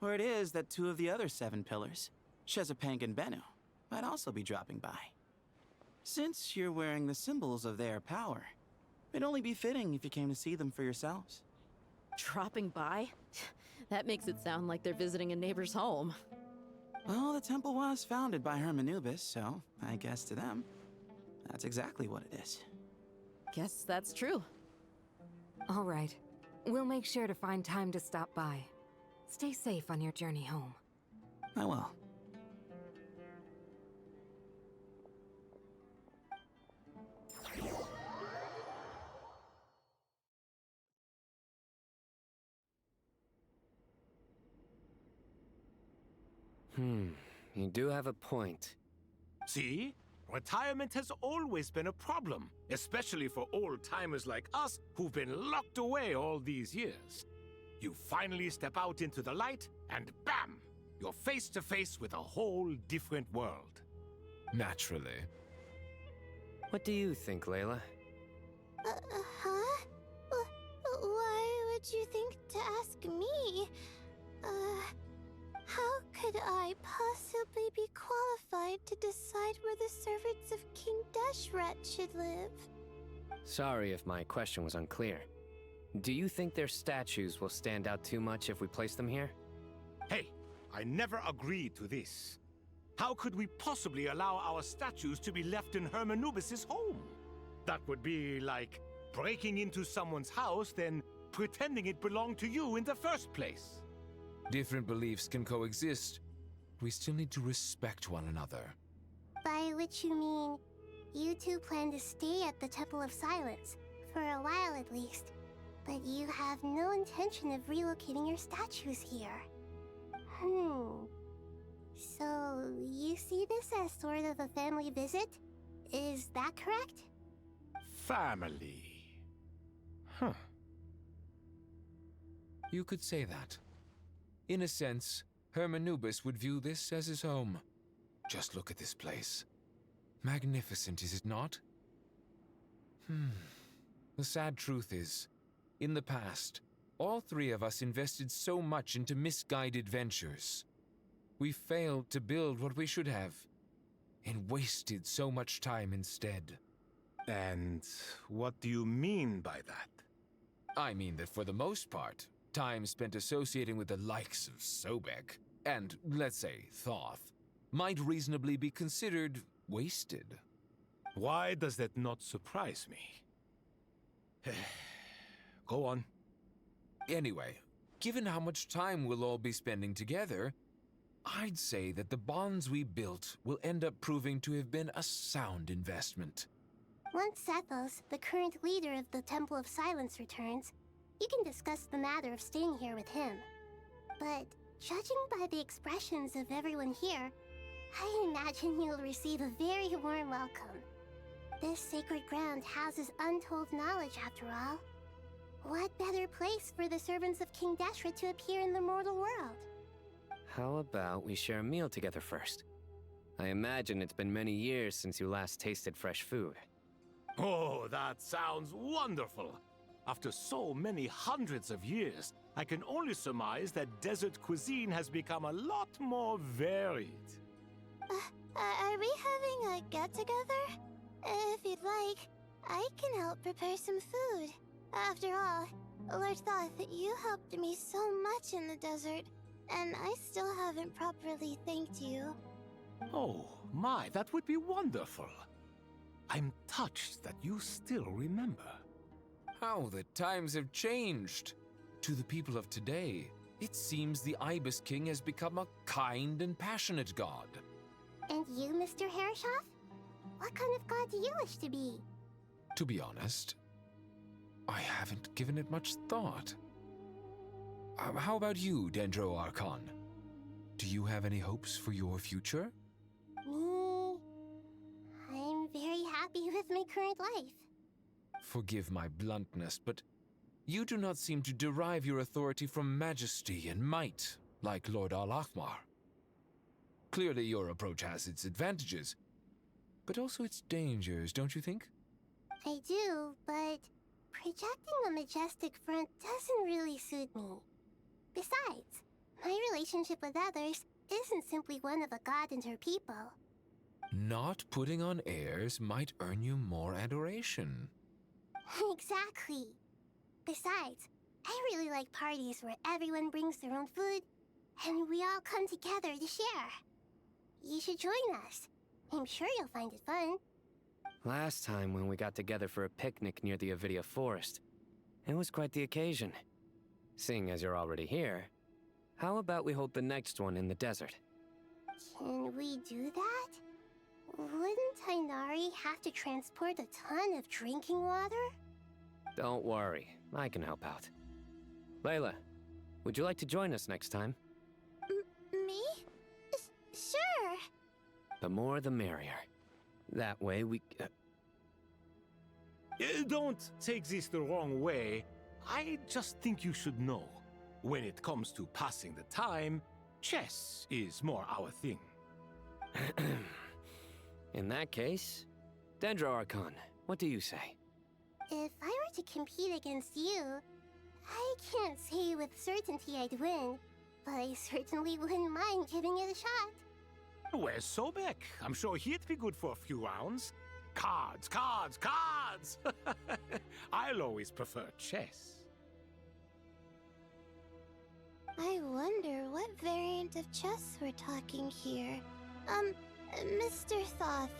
Word is that 2 of the other 7 pillars, Shezapank and Bennu, might also be dropping by. Since you're wearing the symbols of their power, it'd only be fitting if you came to see them for yourselves. Dropping by? That makes it sound like they're visiting a neighbor's home. Well, the temple was founded by Hermanubis, so I guess to them, that's exactly what it is. Guess that's true. All right. We'll make sure to find time to stop by. Stay safe on your journey home. I will. You do have a point. See? Retirement has always been a problem, especially for old-timers like us who've been locked away all these years. You finally step out into the light, and bam! you're face to face with a whole different world. Naturally. What do you think, Layla? Huh? Why would you think to ask me? How could I possibly be qualified to decide where the servants of King Deshret should live? Sorry if my question was unclear. Do you think their statues will stand out too much if we place them here? Hey, I never agreed to this. How could we possibly allow our statues to be left in Hermanubis' home? That would be like breaking into someone's house, then pretending it belonged to you in the first place. Different beliefs can coexist. We still need to respect one another. By which you mean, you two plan to stay at the Temple of Silence, for a while at least, but you have no intention of relocating your statues here. So, you see this as sort of a family visit? Is that correct? Family. Huh. You could say that. In a sense, Hermanubis would view this as his home. Just look at this place. Magnificent, is it not? The sad truth is, in the past, all three of us invested so much into misguided ventures. We failed to build what we should have, and wasted so much time instead. And what do you mean by that? I mean that for the most part, time spent associating with the likes of Sobek, and, let's say, Thoth, might reasonably be considered wasted. Why does that not surprise me? Go on. Anyway, given how much time we'll all be spending together, I'd say that the bonds we built will end up proving to have been a sound investment. Once Sethos, the current leader of the Temple of Silence, returns, you can discuss the matter of staying here with him. But judging by the expressions of everyone here, I imagine you'll receive a very warm welcome. This sacred ground houses untold knowledge, after all. What better place for the servants of King Deshret to appear in the mortal world? How about we share a meal together first? I imagine it's been many years since you last tasted fresh food. Oh, that sounds wonderful! After so many hundreds of years, I can only surmise that desert cuisine has become a lot more varied. Are we having a get-together? If you'd like, I can help prepare some food. After all, Lord Thoth, you helped me so much in the desert, and I still haven't properly thanked you. Oh, my, that would be wonderful. I'm touched that you still remember. How the times have changed! To the people of today, it seems the Ibis King has become a kind and passionate god. And you, Mr. Herreshoff? What kind of god do you wish to be? To be honest, I haven't given it much thought. How about you, Dendro Archon? Do you have any hopes for your future? Me? I'm very happy with my current life. Forgive my bluntness, but you do not seem to derive your authority from majesty and might, like Lord Al-Akhmar. Clearly your approach has its advantages, but also its dangers, don't you think? I do, but projecting a majestic front doesn't really suit me. Besides, my relationship with others isn't simply one of a god and her people. Not putting on airs might earn you more adoration. Exactly. Besides, I really like parties where everyone brings their own food, and we all come together to share. You should join us. I'm sure you'll find it fun. Last time when we got together for a picnic near the Avidia Forest, it was quite the occasion. Seeing as you're already here, how about we hold the next one in the desert? Can we do that? Wouldn't Tainari have to transport a ton of drinking water? Don't worry, I can help out. Layla, would you like to join us next time? Me? Sure. The more the merrier. That way we... Don't take this the wrong way. I just think you should know. When it comes to passing the time, Chess is more our thing. In that case, Dendro Archon, what do you say? If I were to compete against you, I can't say with certainty I'd win, but I certainly wouldn't mind giving it a shot. Where's Sobek? I'm sure he'd be good for a few rounds. Cards, cards, cards! I'll always prefer chess. I wonder what variant of chess we're talking here. Mr. Thoth,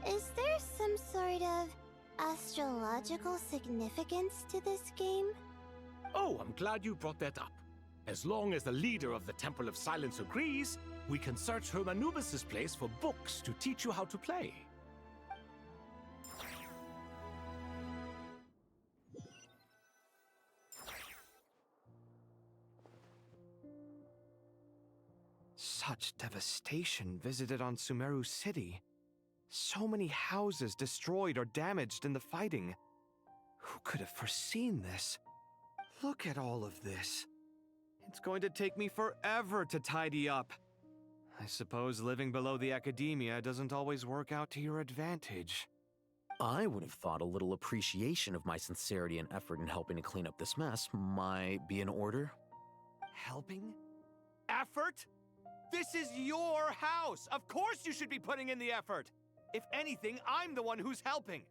is there some sort of astrological significance to this game? Oh, I'm glad you brought that up. As long as the leader of the Temple of Silence agrees, we can search Hermanubis' place for books to teach you how to play. Such devastation visited on Sumeru City. So many houses destroyed or damaged in the fighting. Who could have foreseen this? Look at all of this. It's going to take me forever to tidy up. I suppose living below the academia doesn't always work out to your advantage. I would have thought a little appreciation of my sincerity and effort in helping to clean up this mess might be in order. Helping? Effort? This is your house! Of course you should be putting in the effort! If anything, I'm the one who's helping!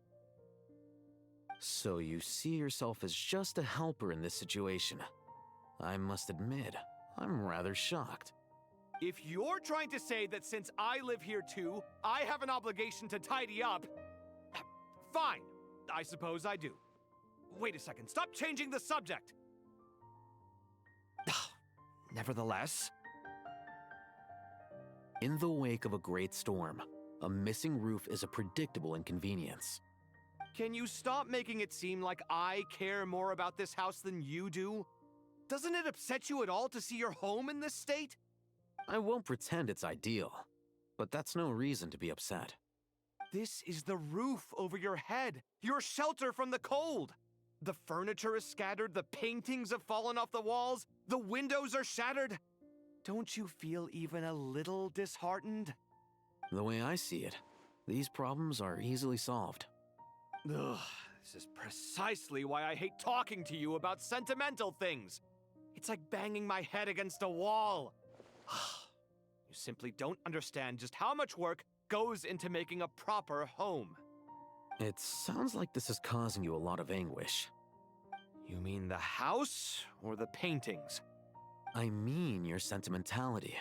So you see yourself as just a helper in this situation. I must admit, I'm rather shocked. If you're trying to say that since I live here too, I have an obligation to tidy up, fine, I suppose I do. Wait a second, stop changing the subject! Nevertheless... In the wake of a great storm, a missing roof is a predictable inconvenience. Can you stop making it seem like I care more about this house than you do? Doesn't it upset you at all to see your home in this state? I won't pretend it's ideal, but that's no reason to be upset. This is the roof over your head, your shelter from the cold. The furniture is scattered, the paintings have fallen off the walls, the windows are shattered. Don't you feel even a little disheartened? The way I see it, these problems are easily solved. Ugh, this is precisely why I hate talking to you about sentimental things. It's like banging my head against a wall. You simply don't understand just how much work goes into making a proper home. It sounds like this is causing you a lot of anguish. You mean the house or the paintings? I mean your sentimentality.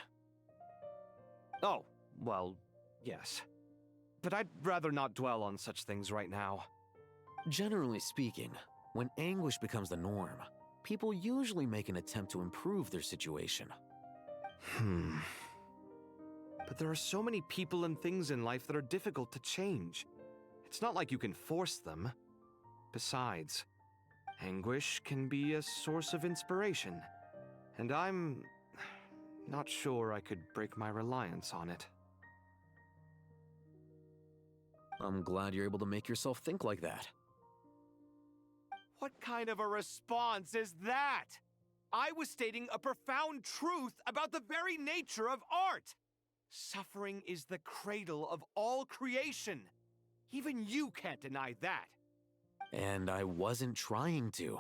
Oh, well, yes. But I'd rather not dwell on such things right now. Generally speaking, when anguish becomes the norm, people usually make an attempt to improve their situation. But there are so many people and things in life that are difficult to change. It's not like you can force them. Besides, anguish can be a source of inspiration. And I'm not sure I could break my reliance on it. I'm glad you're able to make yourself think like that. What kind of a response is that? I was stating a profound truth about the very nature of art. Suffering is the cradle of all creation. Even you can't deny that. And I wasn't trying to.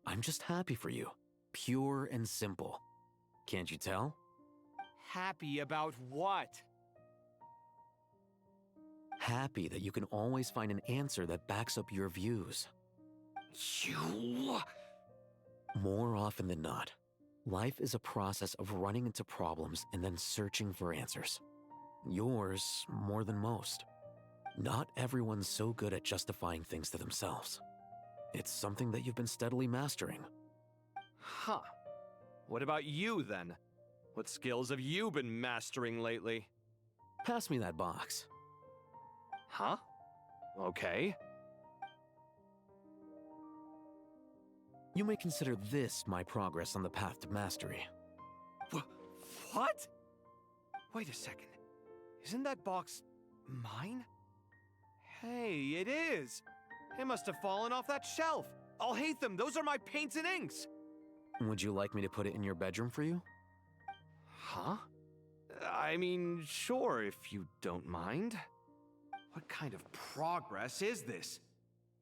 I'm just happy for you. Pure and simple. Can't you tell? Happy about what? Happy that you can always find an answer that backs up your views. You... More often than not, life is a process of running into problems and then searching for answers. Yours more than most. Not everyone's so good at justifying things to themselves. It's something that you've been steadily mastering. Huh. What about you, then? What skills have you been mastering lately? Pass me that box. Huh? Okay. You may consider this my progress on the path to mastery. What? Wait a second. Isn't that box mine? Hey, it is! It must have fallen off that shelf. I'll hate them. Those are my paints and inks. Would you like me to put it in your bedroom for you? Huh? I mean, sure, if you don't mind. What kind of progress is this?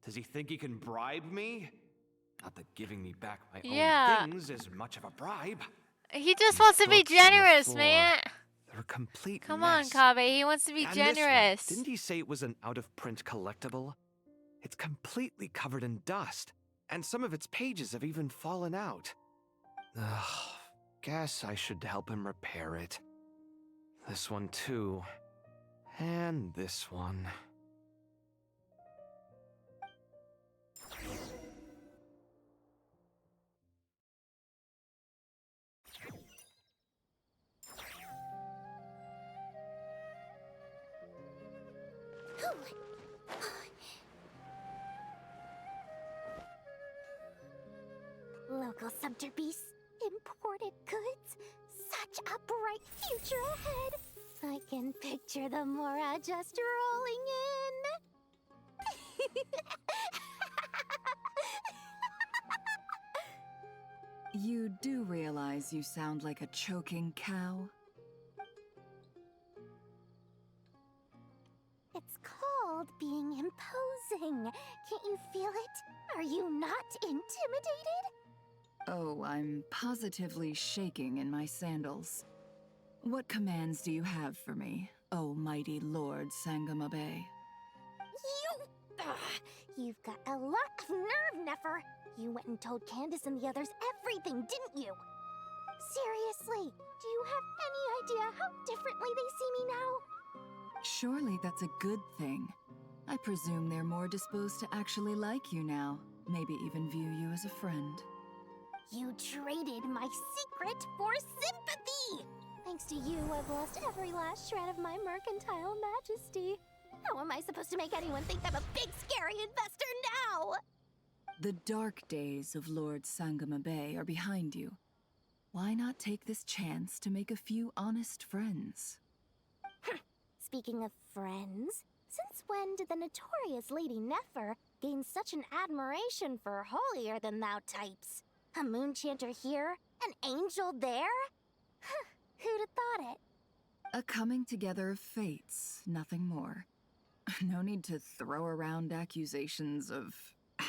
Does he think he can bribe me? Not that giving me back my Yeah. own things is much of a bribe. He just These wants to be books on the generous, floor, man. they're a complete Come on, mess. Kabe. He wants to be And this one, generous. didn't he say it was an out-of-print collectible? It's completely covered in dust, and some of its pages have even fallen out. Ugh, guess I should help him repair it. This one too. And this one. Local subterbeasts, imported goods, such a bright future ahead. I can picture the Mora just rolling in. You do realize you sound like a choking cow? It's called being imposing. Can't you feel it? Are you not intimidated? Oh, I'm positively shaking in my sandals. What commands do you have for me, oh mighty Lord Sangama Bay? You've got a lot of nerve, Nefer. You went and told Candace and the others everything, didn't you? Seriously, do you have any idea how differently they see me now? Surely that's a good thing. I presume they're more disposed to actually like you now, maybe even view you as a friend. You traded my secret for sympathy! Thanks to you, I've lost every last shred of my mercantile majesty. How am I supposed to make anyone think I'm a big, scary investor now? The dark days of Lord Sangama Bay are behind you. Why not take this chance to make a few honest friends? Speaking of friends, since when did the notorious Lady Nefer gain such an admiration for holier-than-thou types? A moon chanter here? An angel there? Who'd have thought it? A coming together of fates, nothing more. No need to throw around accusations of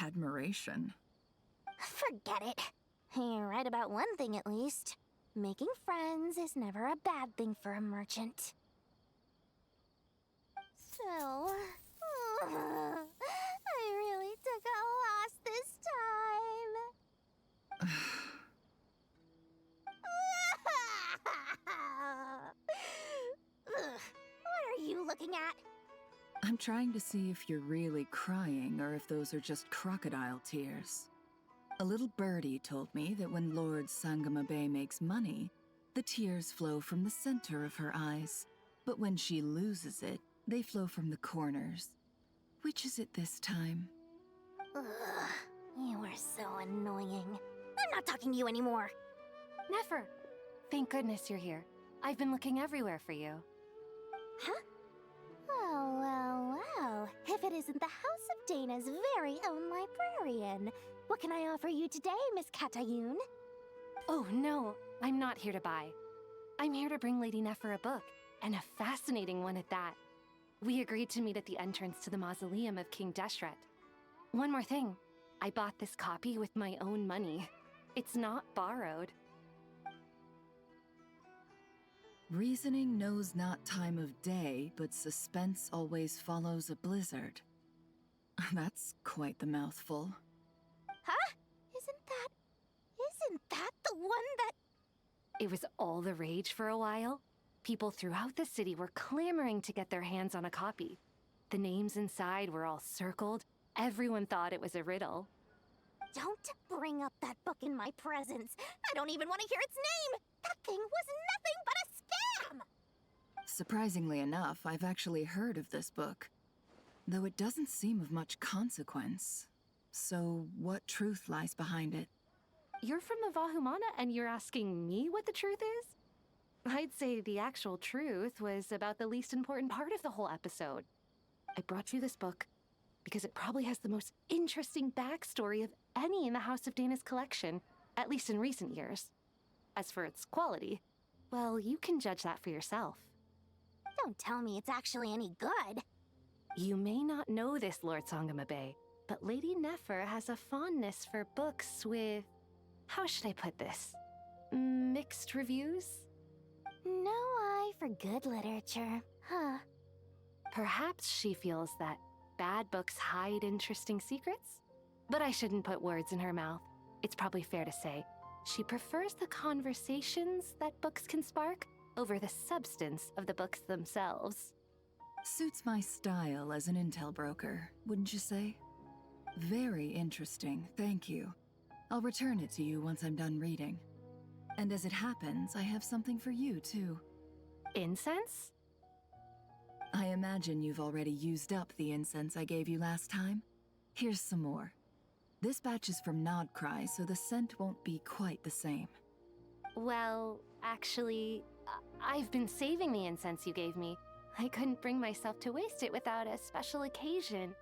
admiration. Forget it. You're right about one thing at least. Making friends is never a bad thing for a merchant. So, I really took a loss this time. What are you looking at? I'm trying to see if you're really crying or if those are just crocodile tears. A little birdie told me that when Lord Sangama Bay makes money, the tears flow from the center of her eyes. But when she loses it, they flow from the corners. Which is it this time? Ugh, you are so annoying. I'm not talking to you anymore. Nefer! Thank goodness you're here. I've been looking everywhere for you. Huh? Well. If it isn't the House of Dana's very own librarian. What can I offer you today, Miss Katayun? Oh, no. I'm not here to buy. I'm here to bring Lady Nefer a book, and a fascinating one at that. We agreed to meet at the entrance to the mausoleum of King Deshret. One more thing. I bought this copy with my own money. It's not borrowed. Reasoning knows not time of day, but suspense always follows a blizzard. That's quite the mouthful. Huh? Isn't that the one that... It was all the rage for a while. People throughout the city were clamoring to get their hands on a copy. The names inside were all circled. Everyone thought it was a riddle. Don't bring up that book in my presence. I don't even want to hear its name. That thing was nothing but a scam. Surprisingly enough, I've actually heard of this book, though it doesn't seem of much consequence. So, what truth lies behind it? You're from the Vahumana and you're asking me what the truth is? I'd say the actual truth was about the least important part of the whole episode. I brought you this book because it probably has the most interesting backstory of any in the House of Dana's collection, at least in recent years. As for its quality, Well, you can judge that for yourself. Don't tell me it's actually any good. You may not know this, Lord Sangamabe, but Lady Nefer has a fondness for books with... how should I put this? Mixed reviews? No eye for good literature, huh? Perhaps she feels that bad books hide interesting secrets? But I shouldn't put words in her mouth. It's probably fair to say she prefers the conversations that books can spark over the substance of the books themselves. Suits my style as an intel broker, wouldn't you say? Very interesting, thank you. I'll return it to you once I'm done reading. And as it happens, I have something for you, too. Incense? I imagine you've already used up the incense I gave you last time. Here's some more. This batch is from Nodcry, so the scent won't be quite the same. Well, actually, I've been saving the incense you gave me. I couldn't bring myself to waste it without a special occasion.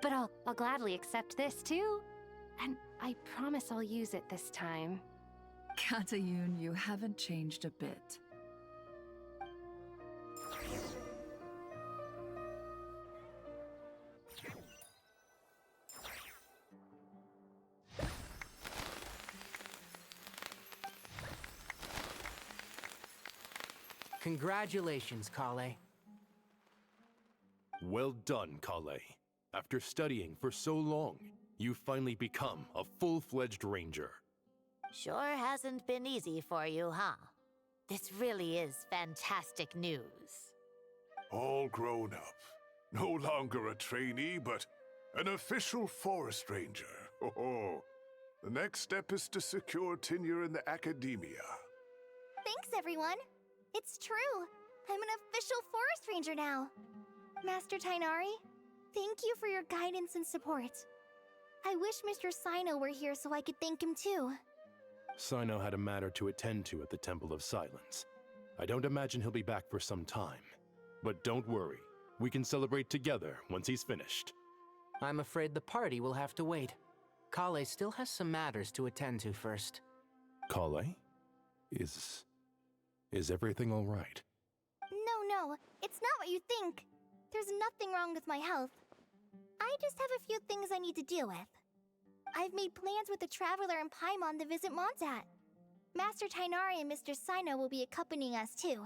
But I'll gladly accept this, too. And I promise I'll use it this time. Katayun, you haven't changed a bit. Congratulations, Kale. Well done, Kale. After studying for so long, you've finally become a full-fledged ranger. Sure hasn't been easy for you, huh? This really is fantastic news. All grown up. No longer a trainee, but an official forest ranger. Oh, the next step is to secure tenure in the academia. Thanks, everyone. It's true. I'm an official forest ranger now. Master Tainari, thank you for your guidance and support. I wish Mr. Sino were here so I could thank him too. Sino had a matter to attend to at the Temple of Silence. I don't imagine he'll be back for some time. But don't worry, we can celebrate together once he's finished. I'm afraid the party will have to wait. Kale still has some matters to attend to first. Kale? Is everything all right? No, it's not what you think. There's nothing wrong with my health. I just have a few things I need to deal with. I've made plans with the Traveler and Paimon to visit Montat. Master Tainari and Mr. Sino will be accompanying us too.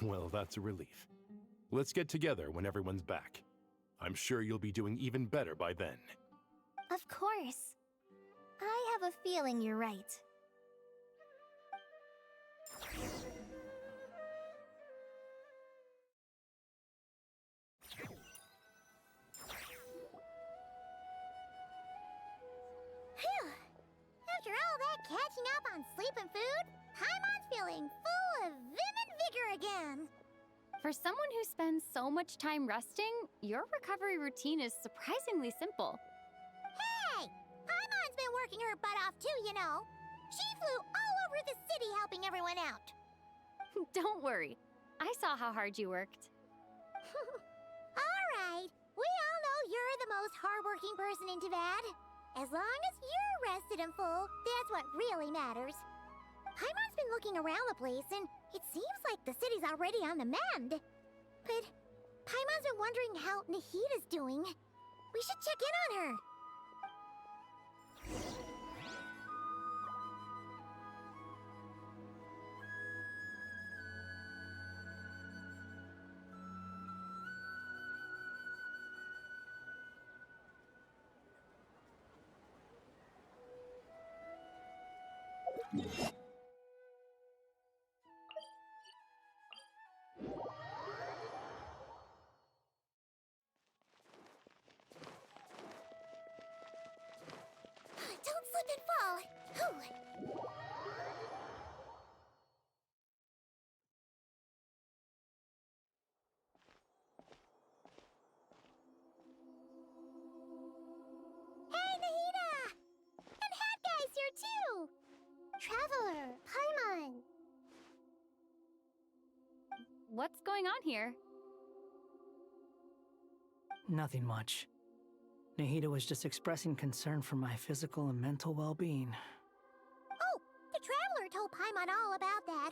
Well, that's a relief. Let's get together when everyone's back. I'm sure you'll be doing even better by then. Of course. I have a feeling you're right. Phew! After all that catching up on sleep and food, Paimon's feeling full of vim and vigor again. For someone who spends so much time resting, your recovery routine is surprisingly simple. Hey! Paimon's been working her butt off too, you know. She flew all over the city helping everyone out. Don't worry. I saw how hard you worked. Alright, we all know you're the most hardworking person in Tevad. As long as you're rested and full, that's what really matters. Paimon's been looking around the place, and it seems like the city's already on the mend. But Paimon's been wondering how Nahida's doing. We should check in on her. Don't slip and fall. Whew. Hey, Nahida! And Hat Guy's here too! Traveler, Paimon. What's going on here? Nothing much. Nahida was just expressing concern for my physical and mental well-being. Oh, the Traveler told Paimon all about that.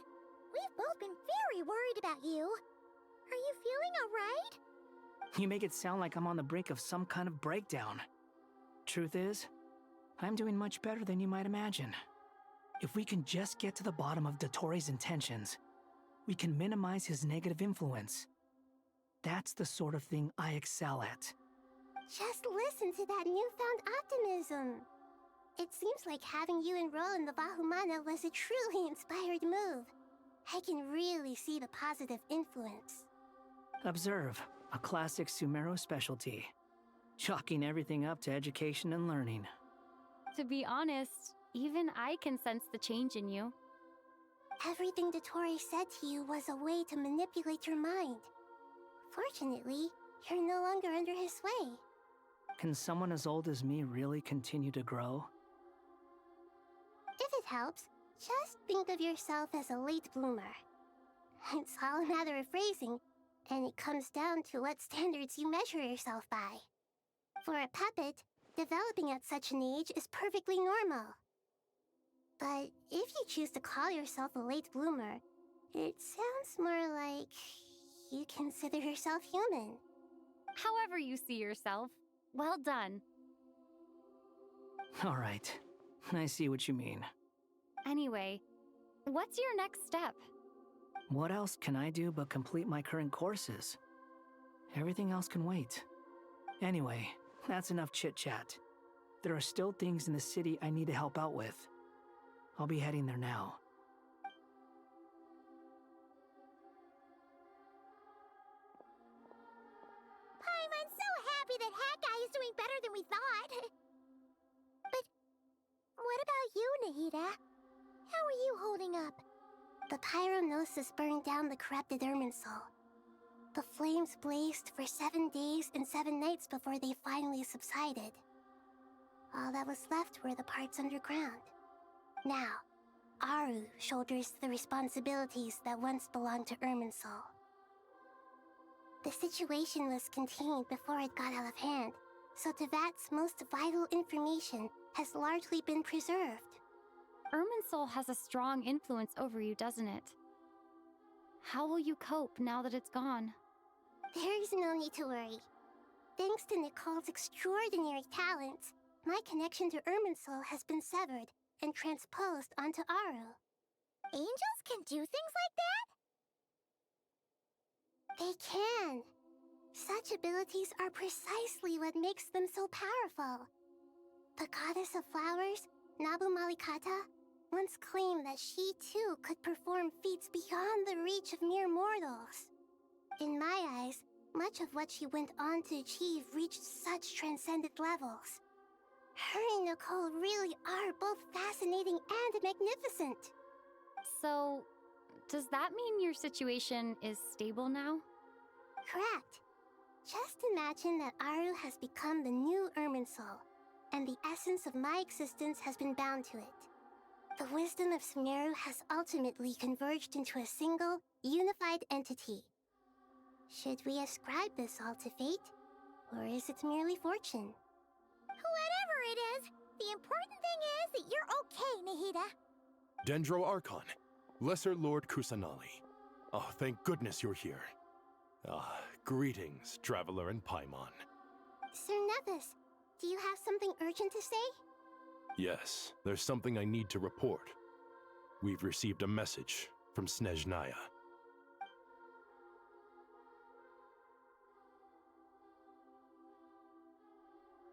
You make it sound like I'm on the brink of some kind of breakdown. Truth is, I'm doing much better than you might imagine. If we can just get to the bottom of Dottoro's intentions, we can minimize his negative influence. That's the sort of thing I excel at. Just listen to that newfound optimism. It seems like having you enroll in the Vahumana was a truly inspired move. I can really see the positive influence. Observe, a classic Sumeru specialty. Chalking everything up to education and learning. To be honest, even I can sense the change in you. Everything Dottore said to you was a way to manipulate your mind. Fortunately, you're no longer under his sway. Can someone as old as me really continue to grow? If it helps, just think of yourself as a late bloomer. It's all a matter of phrasing, and it comes down to what standards you measure yourself by. For a puppet, developing at such an age is perfectly normal. But if you choose to call yourself a late bloomer, it sounds more like you consider yourself human. However you see yourself, well done. All right, I see what you mean. Anyway, what's your next step? What else can I do but complete my current courses? Everything else can wait. Anyway, that's enough chit-chat. There are still things in the city I need to help out with. I'll be heading there now. I'm so happy that Hat Guy is doing better than we thought. But what about you, Nahida? How are you holding up? The pyronosis burned down the corrupted Irminsul. The flames blazed for 7 days and 7 nights before they finally subsided. All that was left were the parts underground. Now, Aru shoulders the responsibilities that once belonged to Irminsul. The situation was contained before it got out of hand, so Devat's most vital information has largely been preserved. Irminsul has a strong influence over you, doesn't it? How will you cope now that it's gone? There is no need to worry. Thanks to Nicole's extraordinary talents, my connection to Irminsul has been severed and transposed onto Aru. Angels can do things like that? They can. Such abilities are precisely what makes them so powerful. The goddess of flowers, Nabu Malikata, once claimed that she too could perform feats beyond the reach of mere mortals. In my eyes, much of what she went on to achieve reached such transcendent levels. Her and Nicole really are both fascinating and magnificent. So, does that mean your situation is stable now? Correct. Just imagine that Aru has become the new Irminsul, and the essence of my existence has been bound to it. The wisdom of Sumeru has ultimately converged into a single, unified entity. Should we ascribe this all to fate, or is it merely fortune? Whatever it is, the important thing is that you're okay, Nahida. Dendro Archon, Lesser Lord Kusanali. Oh, thank goodness you're here. Greetings, Traveler and Paimon. Sir Nevis, do you have something urgent to say? Yes, there's something I need to report. We've received a message from Snezhnaya.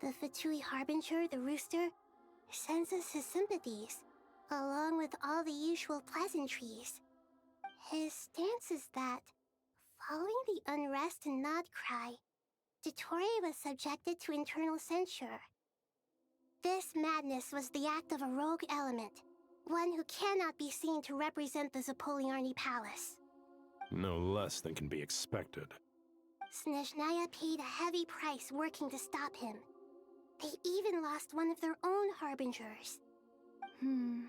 The Fatui Harbinger, the Rooster, sends us his sympathies, along with all the usual pleasantries. His stance is that, following the unrest and Nod Cry, Dottore was subjected to internal censure. This madness was the act of a rogue element, one who cannot be seen to represent the Zapoliarni Palace. No less than can be expected. Snezhnaya paid a heavy price working to stop him. They even lost one of their own Harbingers. The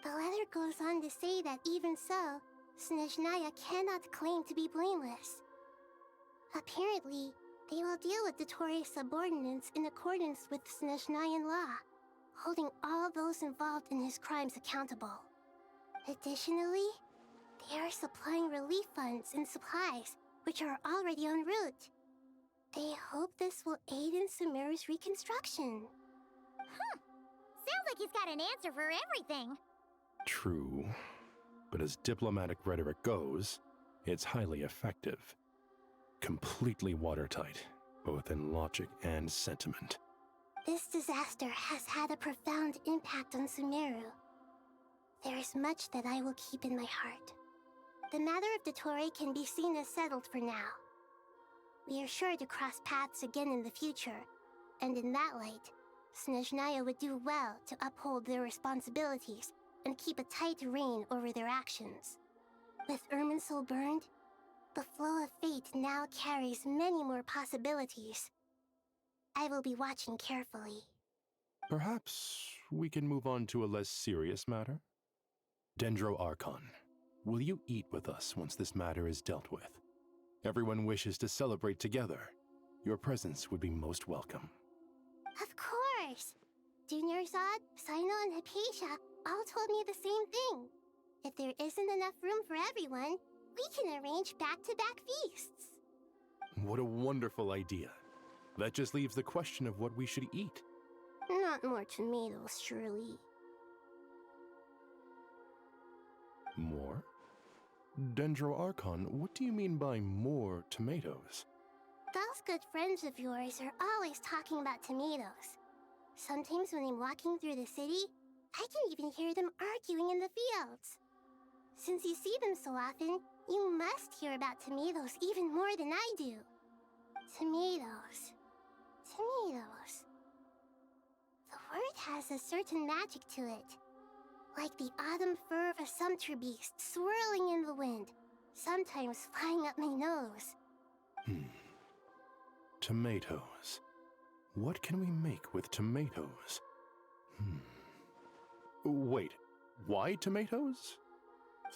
letter goes on to say that even so, Snezhnaya cannot claim to be blameless. Apparently, they will deal with Dottore's subordinates in accordance with Snezhnayan law, holding all those involved in his crimes accountable. Additionally, they are supplying relief funds and supplies which are already en route. They hope this will aid in Sumeru's reconstruction. Sounds like he's got an answer for everything. True. But as diplomatic rhetoric goes, it's highly effective. Completely watertight, both in logic and sentiment. This disaster has had a profound impact on Sumeru. There is much that I will keep in my heart. The matter of Dottore can be seen as settled for now. We are sure to cross paths again in the future, and in that light, Snezhnaya would do well to uphold their responsibilities and keep a tight rein over their actions. With Irminsul burned, the flow of fate now carries many more possibilities. I will be watching carefully. Perhaps we can move on to a less serious matter? Dendro Archon, will you eat with us once this matter is dealt with? Everyone wishes to celebrate together. Your presence would be most welcome. Of course! Junior Zod, Sino, and Hypatia all told me the same thing. If there isn't enough room for everyone, we can arrange back-to-back feasts. What a wonderful idea. That just leaves the question of what we should eat. Not more tomatoes, surely. More? Dendro Archon, what do you mean by more tomatoes? Those good friends of yours are always talking about tomatoes. Sometimes when I'm walking through the city, I can even hear them arguing in the fields. Since you see them so often, you must hear about tomatoes even more than I do. Tomatoes. Tomatoes. The word has a certain magic to it. Like the autumn fur of a sumpter beast swirling in the wind, sometimes flying up my nose. Tomatoes. What can we make with tomatoes? Wait, why tomatoes?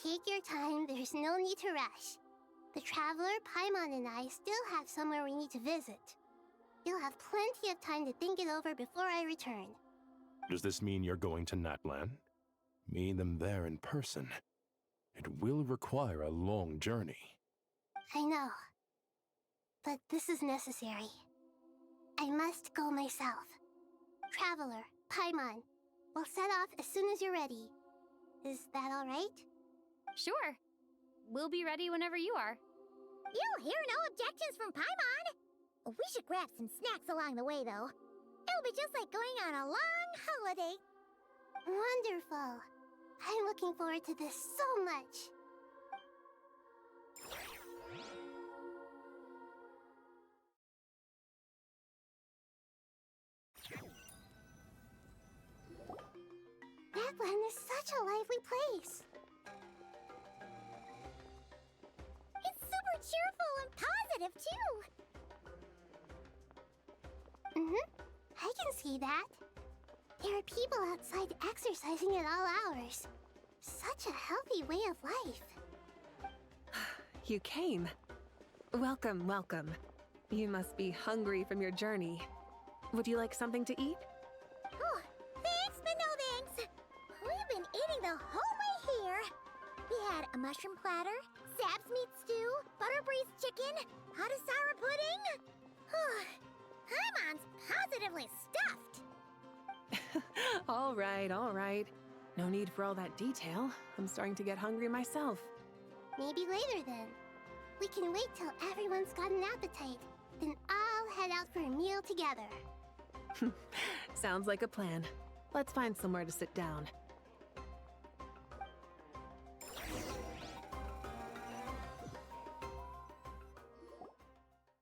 Take your time, there's no need to rush. The Traveler, Paimon, and I still have somewhere we need to visit. You'll have plenty of time to think it over before I return. Does this mean you're going to Natlan? Meeting them there in person. It will require a long journey. I know. But this is necessary. I must go myself. Traveler, Paimon, we'll set off as soon as you're ready. Is that all right? Sure. We'll be ready whenever you are. You'll hear no objections from Paimon. We should grab some snacks along the way, though. It'll be just like going on a long holiday. Wonderful. I'm looking forward to this so much. Natlan is such a lively place. It's super cheerful and positive, too. I can see that. There are people outside exercising at all hours. Such a healthy way of life. You came. Welcome, welcome. You must be hungry from your journey. Would you like something to eat? Oh, thanks, but no thanks. We've been eating the whole way here. We had a mushroom platter, Sab's meat stew, butter braised chicken, Hadasara pudding. Paimon's positively stuffed. All right, all right. No need for all that detail. I'm starting to get hungry myself. Maybe later then. We can wait till everyone's got an appetite. Then I'll head out for a meal together. Sounds like a plan. Let's find somewhere to sit down.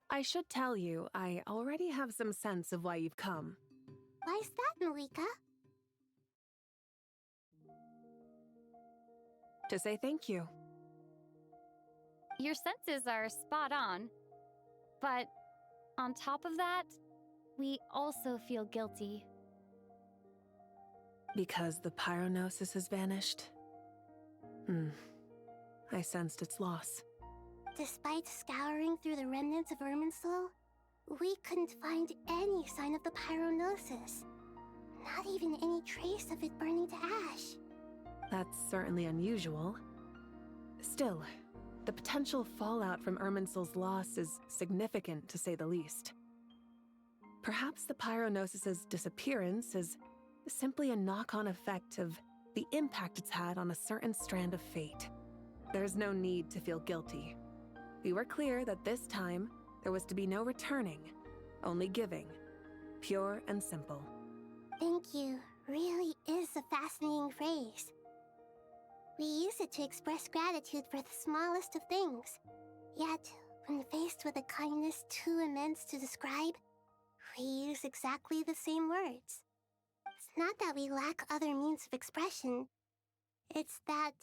I should tell you, I already have some sense of why you've come. Why's that, Malika? To say thank you. Your senses are spot on. But on top of that, we also feel guilty. Because the pyronosis has vanished? I sensed its loss. Despite scouring through the remnants of Irminsul, we couldn't find any sign of the pyronosis. Not even any trace of it burning to ash. That's certainly unusual. Still, The potential fallout from Irminsul's loss is significant, to say the least. Perhaps the Pyronosis's disappearance is simply a knock-on effect of the impact it's had on a certain strand of fate. There's no need to feel guilty. We were clear that this time, there was to be no returning, only giving. Pure and simple. Thank you really is a fascinating phrase. We use it to express gratitude for the smallest of things. Yet, when faced with a kindness too immense to describe, we use exactly the same words. It's not that we lack other means of expression. It's that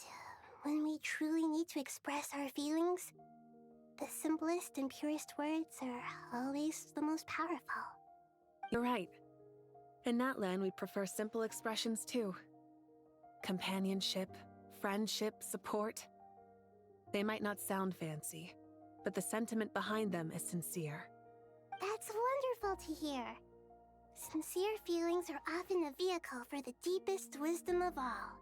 when we truly need to express our feelings, the simplest and purest words are always the most powerful. You're right. In Natlan, we prefer simple expressions too. Companionship, friendship, support. They might not sound fancy, but the sentiment behind them is sincere. That's wonderful to hear. Sincere feelings are often a vehicle for the deepest wisdom of all.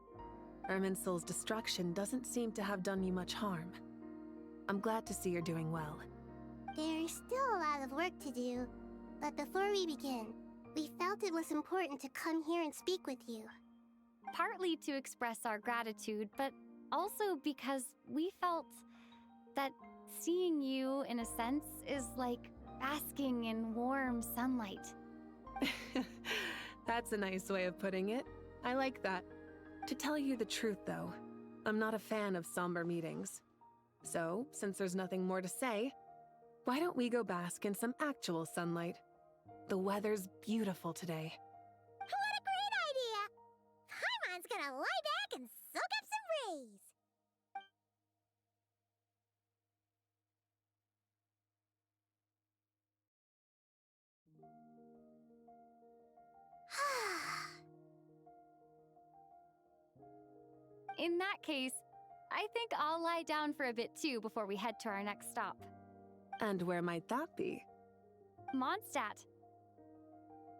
Irminsul's destruction doesn't seem to have done you much harm. I'm glad to see you're doing well. There's still a lot of work to do, but before we begin, we felt it was important to come here and speak with you. Partly to express our gratitude, but also because we felt that seeing you, in a sense, is like basking in warm sunlight. That's a nice way of putting it. I like that. To tell you the truth, though, I'm not a fan of somber meetings. So, since there's nothing more to say, why don't we go bask in some actual sunlight? The weather's beautiful today. What a great idea! Paimon's gonna lie back and soak up some rays! In that case, I think I'll lie down for a bit too before we head to our next stop. And where might that be? Mondstadt.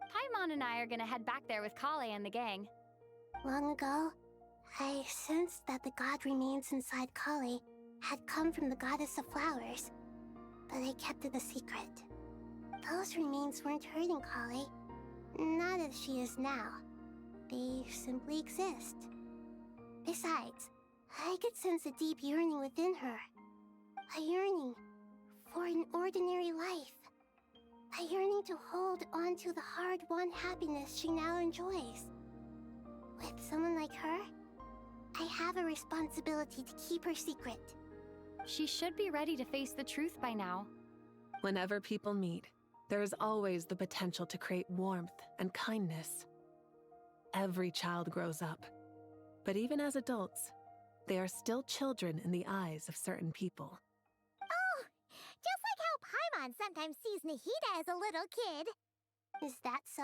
Paimon and I are gonna head back there with Kale and the gang. Long ago, I sensed that the god remains inside Kale had come from the goddess of flowers, but I kept it a secret. Those remains weren't hurting Kale, not as she is now. They simply exist. Besides, I could sense a deep yearning within her. A yearning for an ordinary life. A yearning to hold on to the hard-won happiness she now enjoys. With someone like her, I have a responsibility to keep her secret. She should be ready to face the truth by now. Whenever people meet, there is always the potential to create warmth and kindness. Every child grows up. But even as adults, they are still children in the eyes of certain people. Oh, just like how Paimon sometimes sees Nahida as a little kid. Is that so?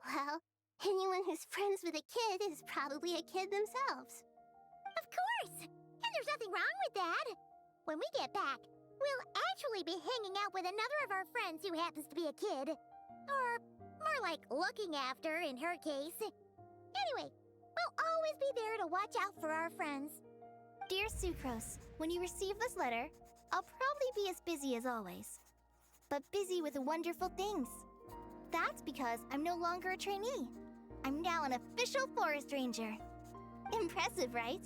Well, anyone who's friends with a kid is probably a kid themselves. Of course! And there's nothing wrong with that. When we get back, we'll actually be hanging out with another of our friends who happens to be a kid. Or more like looking after, in her case. Anyway, we'll always be there to watch out for our friends. Dear Sucrose, when you receive this letter, I'll probably be as busy as always. But busy with wonderful things. That's because I'm no longer a trainee. I'm now an official forest ranger. Impressive, right?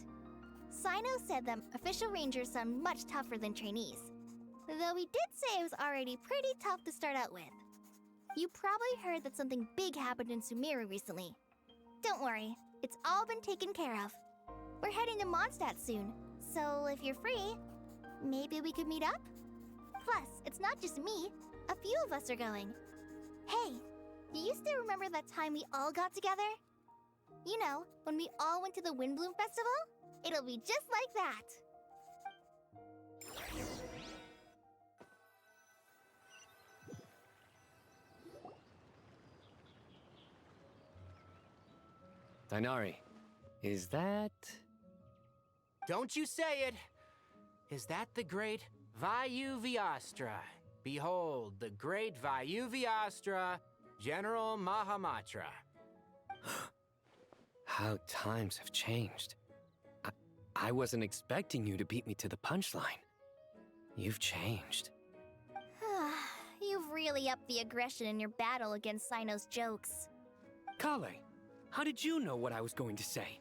Sino said that official rangers sound much tougher than trainees. Though he did say it was already pretty tough to start out with. You probably heard that something big happened in Sumeru recently. Don't worry, it's all been taken care of. We're heading to Mondstadt soon, so if you're free, maybe we could meet up? Plus, it's not just me. A few of us are going. Hey, do you still remember that time we all got together? You know, when we all went to the Windbloom Festival? It'll be just like that. Dainari, is that... Don't you say it! Is that the great Vayu-Vyastra? Behold, the great Vayu-Vyastra, General Mahamatra. How times have changed. I wasn't expecting you to beat me to the punchline. You've changed. You've really upped the aggression in your battle against Sino's jokes. Kale, how did you know what I was going to say?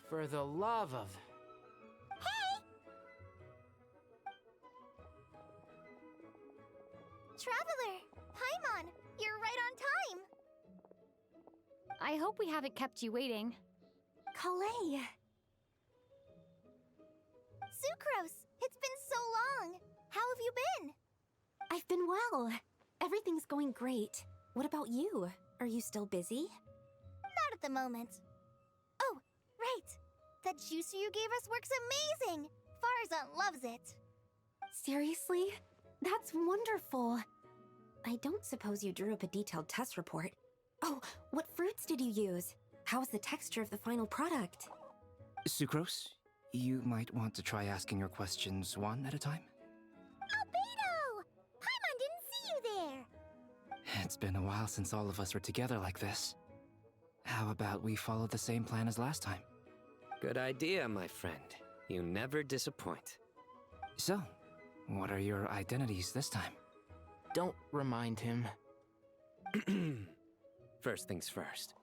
For the love of... Traveler! Paimon! You're right on time! I hope we haven't kept you waiting. Kalei! Sucrose! It's been so long! How have you been? I've been well. Everything's going great. What about you? Are you still busy? Not at the moment. Oh, right! That juicer you gave us works amazing! Farzan loves it! Seriously? That's wonderful. I don't suppose you drew up a detailed test report. Oh, what fruits did you use? How's the texture of the final product? Sucrose, you might want to try asking your questions one at a time. Albedo! Paimon didn't see you there! It's been a while since all of us were together like this. How about we follow the same plan as last time? Good idea, my friend. You never disappoint. So, what are your identities this time? Don't remind him. First things first.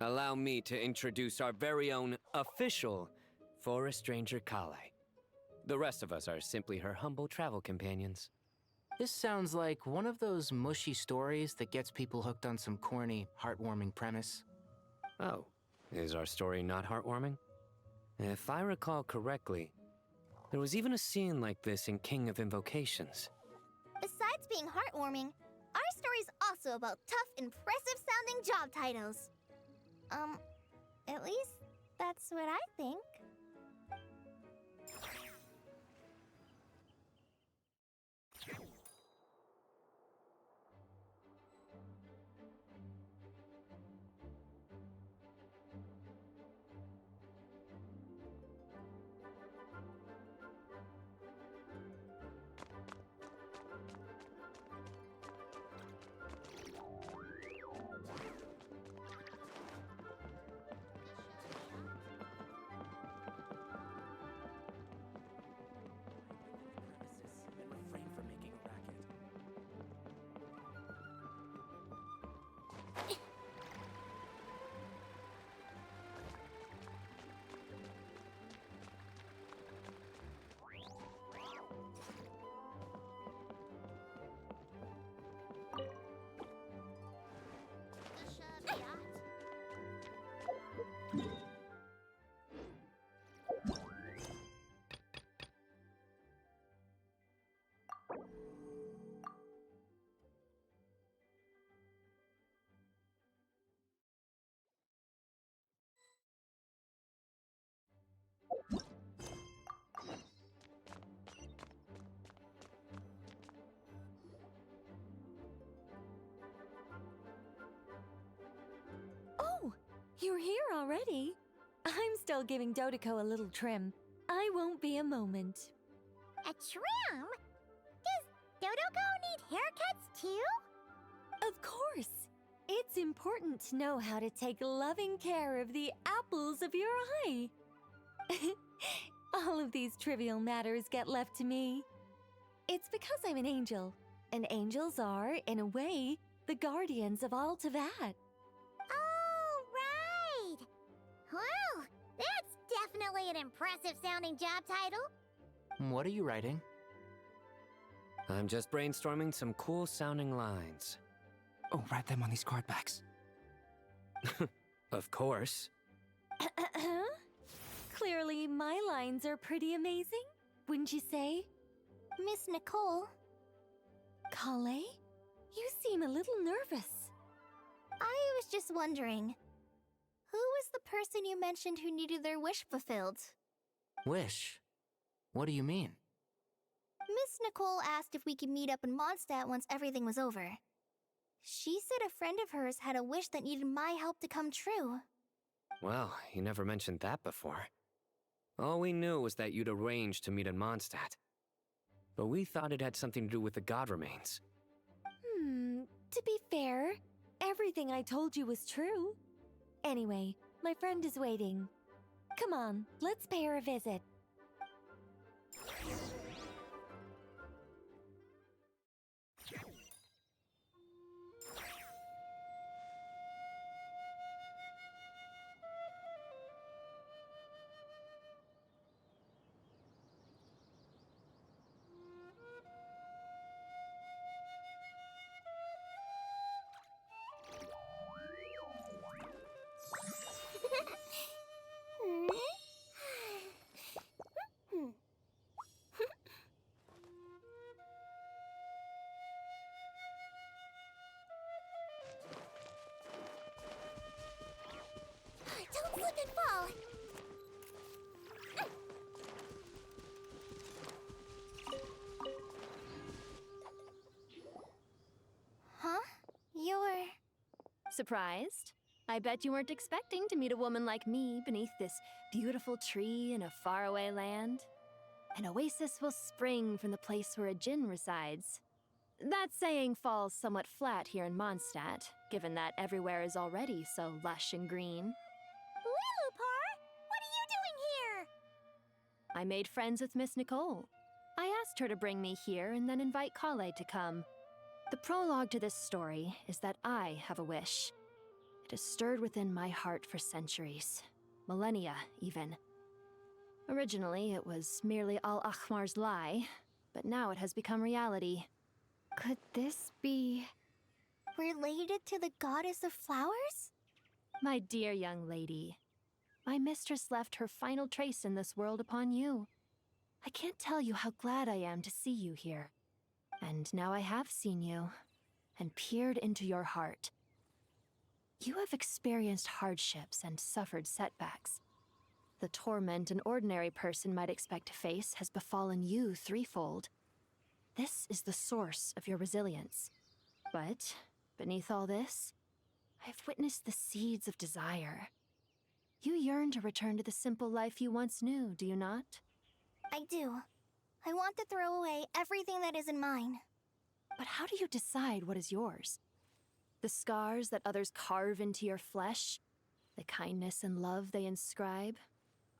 Allow me to introduce our very own official Forest Ranger Kale. The rest of us are simply her humble travel companions. This sounds like one of those mushy stories that gets people hooked on some corny, heartwarming premise. Oh, is our story not heartwarming? If I recall correctly, there was even a scene like this in King of Invocations. Besides being heartwarming, our story's also about tough, impressive-sounding job titles. At least that's what I think. Oh, you're here already? I'm still giving Dodeko a little trim. I won't be a moment. A trim? Does Dodoko need haircuts too? Of course. It's important to know how to take loving care of the apples of your eye. All of these trivial matters get left to me. It's because I'm an angel, and angels are, in a way, the guardians of all Teyvat. Oh, right! Well, that's definitely an impressive-sounding job title. What are you writing? I'm just brainstorming some cool-sounding lines. Oh, write them on these card backs. Of course. Clearly, my lines are pretty amazing, wouldn't you say? Miss Nicole. Kale? You seem a little nervous. I was just wondering, who was the person you mentioned who needed their wish fulfilled? Wish? What do you mean? Miss Nicole asked if we could meet up in Mondstadt once everything was over. She said a friend of hers had a wish that needed my help to come true. Well, you never mentioned that before. All we knew was that you'd arranged to meet in Mondstadt. But we thought it had something to do with the god remains. To be fair, everything I told you was true. Anyway, my friend is waiting. Come on, let's pay her a visit. Don't slip and fall! Huh? You're... Surprised? I bet you weren't expecting to meet a woman like me beneath this beautiful tree in a faraway land. An oasis will spring from the place where a djinn resides. That saying falls somewhat flat here in Mondstadt, given that everywhere is already so lush and green. Lilupar! What are you doing here? I made friends with Miss Nicole. I asked her to bring me here and then invite Kale to come. The prologue to this story is that I have a wish. It has stirred within my heart for centuries, millennia even. Originally, it was merely Al-Ahmar's lie, but now it has become reality. Could this be... related to the goddess of flowers? My dear young lady, my mistress left her final trace in this world upon you. I can't tell you how glad I am to see you here. And now I have seen you, and peered into your heart. You have experienced hardships and suffered setbacks. The torment an ordinary person might expect to face has befallen you threefold. This is the source of your resilience. But, beneath all this, I have witnessed the seeds of desire. You yearn to return to the simple life you once knew, do you not? I do. I want to throw away everything that isn't mine. But how do you decide what is yours? The scars that others carve into your flesh? The kindness and love they inscribe?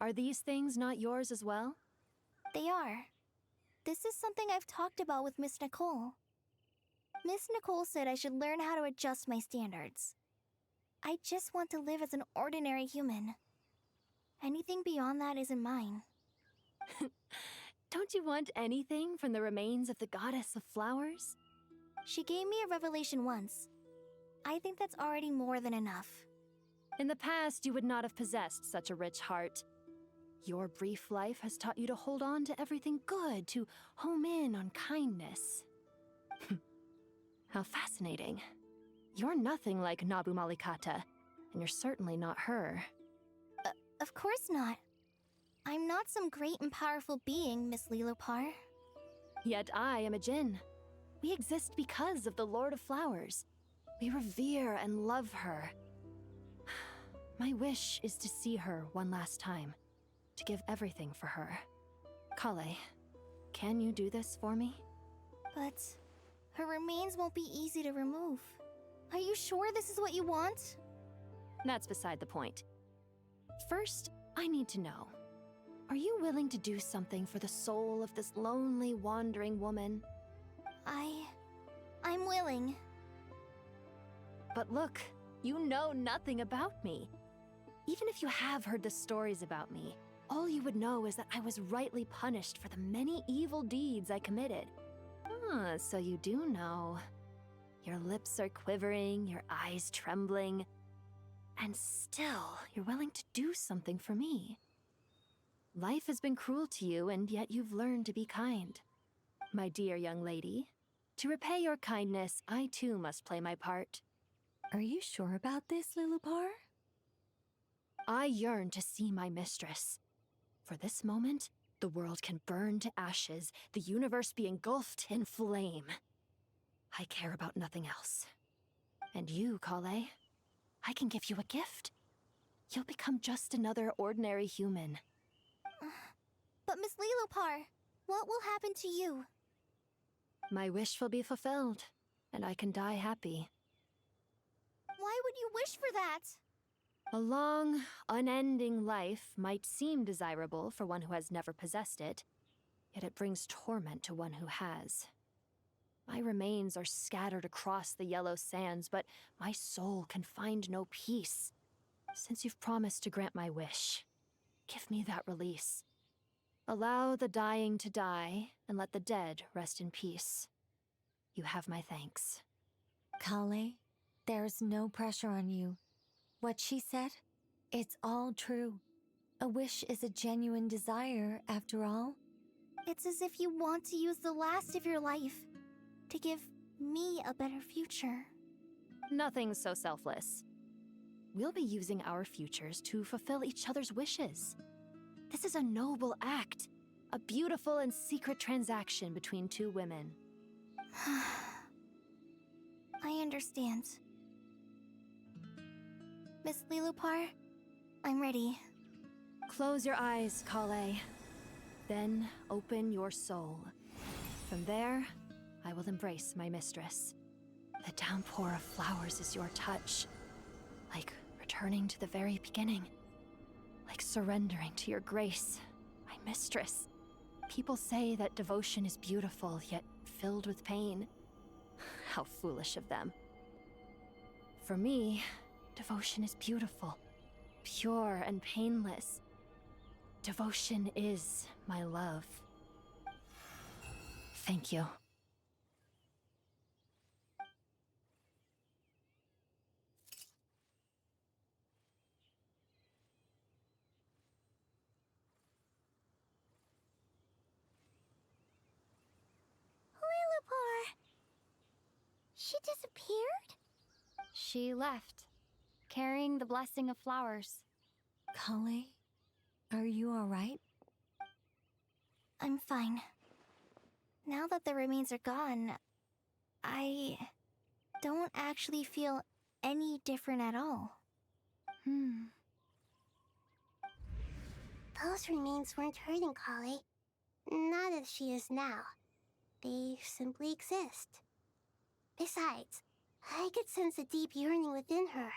Are these things not yours as well? They are. This is something I've talked about with Miss Nicole. Miss Nicole said I should learn how to adjust my standards. I just want to live as an ordinary human. Anything beyond that isn't mine. Don't you want anything from the remains of the goddess of flowers? She gave me a revelation once. I think that's already more than enough. In the past, you would not have possessed such a rich heart. Your brief life has taught you to hold on to everything good, to home in on kindness. How fascinating. You're nothing like Nabu Malikata, and you're certainly not her. Of course not. I'm not some great and powerful being, Miss Lilopar. Yet I am a djinn. We exist because of the Lord of Flowers. We revere and love her. My wish is to see her one last time, to give everything for her. Kale, can you do this for me? But her remains won't be easy to remove. Are you sure this is what you want? That's beside the point. First, I need to know. Are you willing to do something for the soul of this lonely, wandering woman? I'm willing. But look, you know nothing about me. Even if you have heard the stories about me, all you would know is that I was rightly punished for the many evil deeds I committed. Ah, so you do know. Your lips are quivering, your eyes trembling, and still you're willing to do something for me. Life has been cruel to you, and yet you've learned to be kind. My dear young lady, to repay your kindness, I too must play my part. Are you sure about this, Lilupar? I yearn to see my mistress. For this moment, the world can burn to ashes, the universe be engulfed in flame. I care about nothing else. And you, Kale, I can give you a gift. You'll become just another ordinary human. But Miss Lilopar, what will happen to you? My wish will be fulfilled, and I can die happy. Why would you wish for that? A long, unending life might seem desirable for one who has never possessed it, yet it brings torment to one who has. My remains are scattered across the yellow sands, but my soul can find no peace. Since you've promised to grant my wish, give me that release. Allow the dying to die, and let the dead rest in peace. You have my thanks. Kale, there's no pressure on you. What she said, it's all true. A wish is a genuine desire, after all. It's as if you want to use the last of your life to give me a better future. Nothing so selfless. We'll be using our futures to fulfill each other's wishes. This is a noble act, a beautiful and secret transaction between two women. I understand. Miss Lilupar, I'm ready. Close your eyes, Kale. Then open your soul. From there, I will embrace my mistress. The downpour of flowers is your touch. Like returning to the very beginning. Like surrendering to your grace, my mistress. People say that devotion is beautiful, yet filled with pain. How foolish of them. For me, devotion is beautiful, pure and painless. Devotion is my love. Thank you. Lilupar! She disappeared? She left, carrying the blessing of flowers. Kale, are you alright? I'm fine. Now that the remains are gone, I don't actually feel any different at all. Those remains weren't hurting Kale. Not as she is now. They simply exist. Besides, I could sense a deep yearning within her.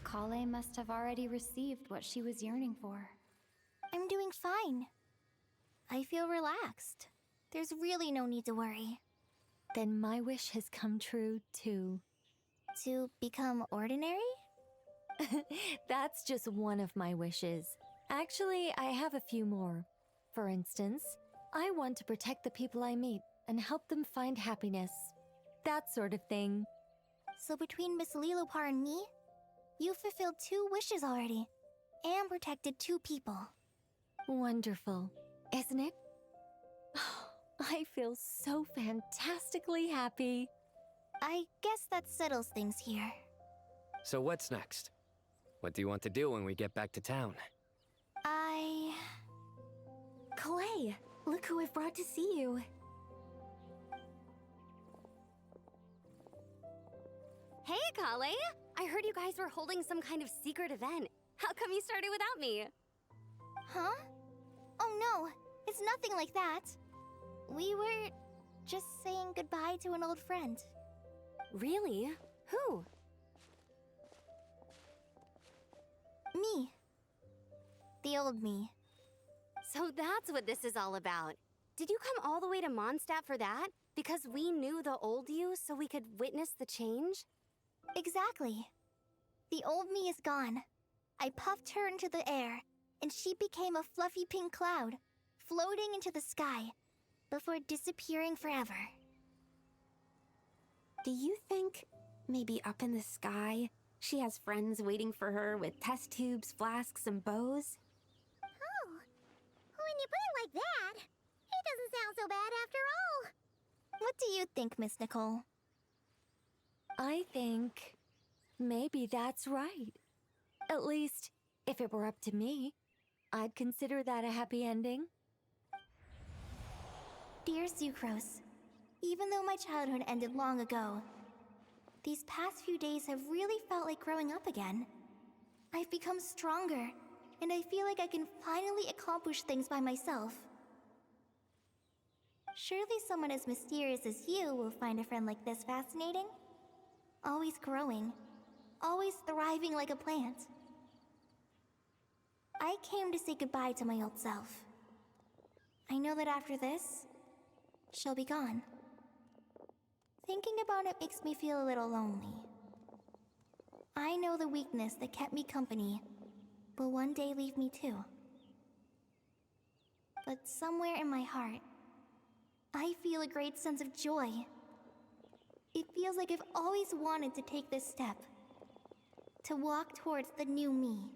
Kale must have already received what she was yearning for. I'm doing fine. I feel relaxed. There's really no need to worry. Then my wish has come true, too. To become ordinary? That's just one of my wishes. Actually, I have a few more. For instance, I want to protect the people I meet and help them find happiness. That sort of thing. So between Miss Lilupar and me, you fulfilled 2 wishes already, and protected 2 people. Wonderful, isn't it? I feel so fantastically happy. I guess that settles things here. So what's next? What do you want to do when we get back to town? Clay, look who I've brought to see you. Hey, Kale! I heard you guys were holding some kind of secret event. How come you started without me? Huh? Oh no, it's nothing like that. We were just saying goodbye to an old friend. Really? Who? Me. The old me. So that's what this is all about. Did you come all the way to Mondstadt for that? Because we knew the old you so we could witness the change? Exactly. The old me is gone. I puffed her into the air, and she became a fluffy pink cloud, floating into the sky, before disappearing forever. Do you think, maybe up in the sky, she has friends waiting for her with test tubes, flasks, and bows? Oh, when you put it like that, it doesn't sound so bad after all. What do you think, Miss Nicole? I think maybe that's right. At least, if it were up to me, I'd consider that a happy ending. Dear Sucrose, even though my childhood ended long ago, these past few days have really felt like growing up again. I've become stronger, and I feel like I can finally accomplish things by myself. Surely someone as mysterious as you will find a friend like this fascinating? Always growing, always thriving like a plant. I came to say goodbye to my old self. I know that after this, she'll be gone. Thinking about it makes me feel a little lonely. I know the weakness that kept me company will one day leave me too. But somewhere in my heart, I feel a great sense of joy. It feels like I've always wanted to take this step, to walk towards the new me.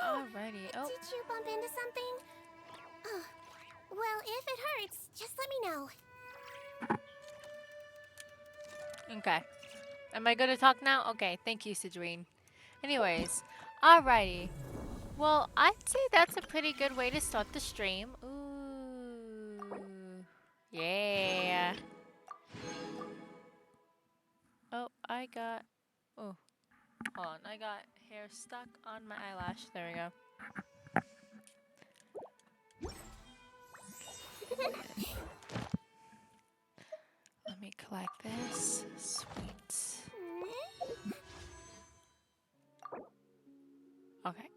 No! Alrighty. Oh. Did you bump into something? Oh. Well, if it hurts, just let me know. Okay. Am I good to talk now? Okay, thank you, Sidrine. Anyways, alrighty. Well, I'd say that's a pretty good way to start the stream. Ooh. Yeah. Oh, I got... Oh. Hold on, I got hair stuck on my eyelash. There we go. Let me collect this. Sweet. Okay.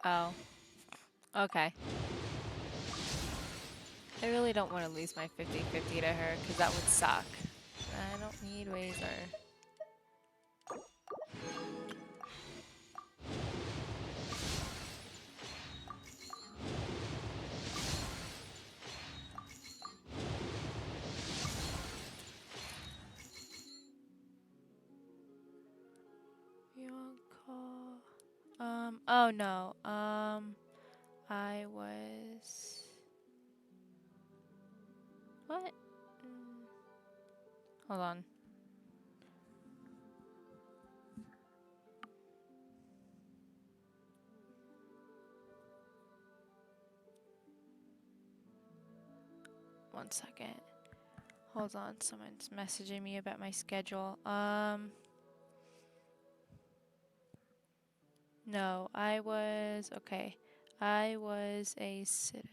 Oh. Okay. I really don't want to lose my 50-50 to her, because that would suck. I don't need Razor. Oh no. I was... What? Hold on. One second. Hold on, someone's messaging me about my schedule. No, I was... Okay. I was a sitter.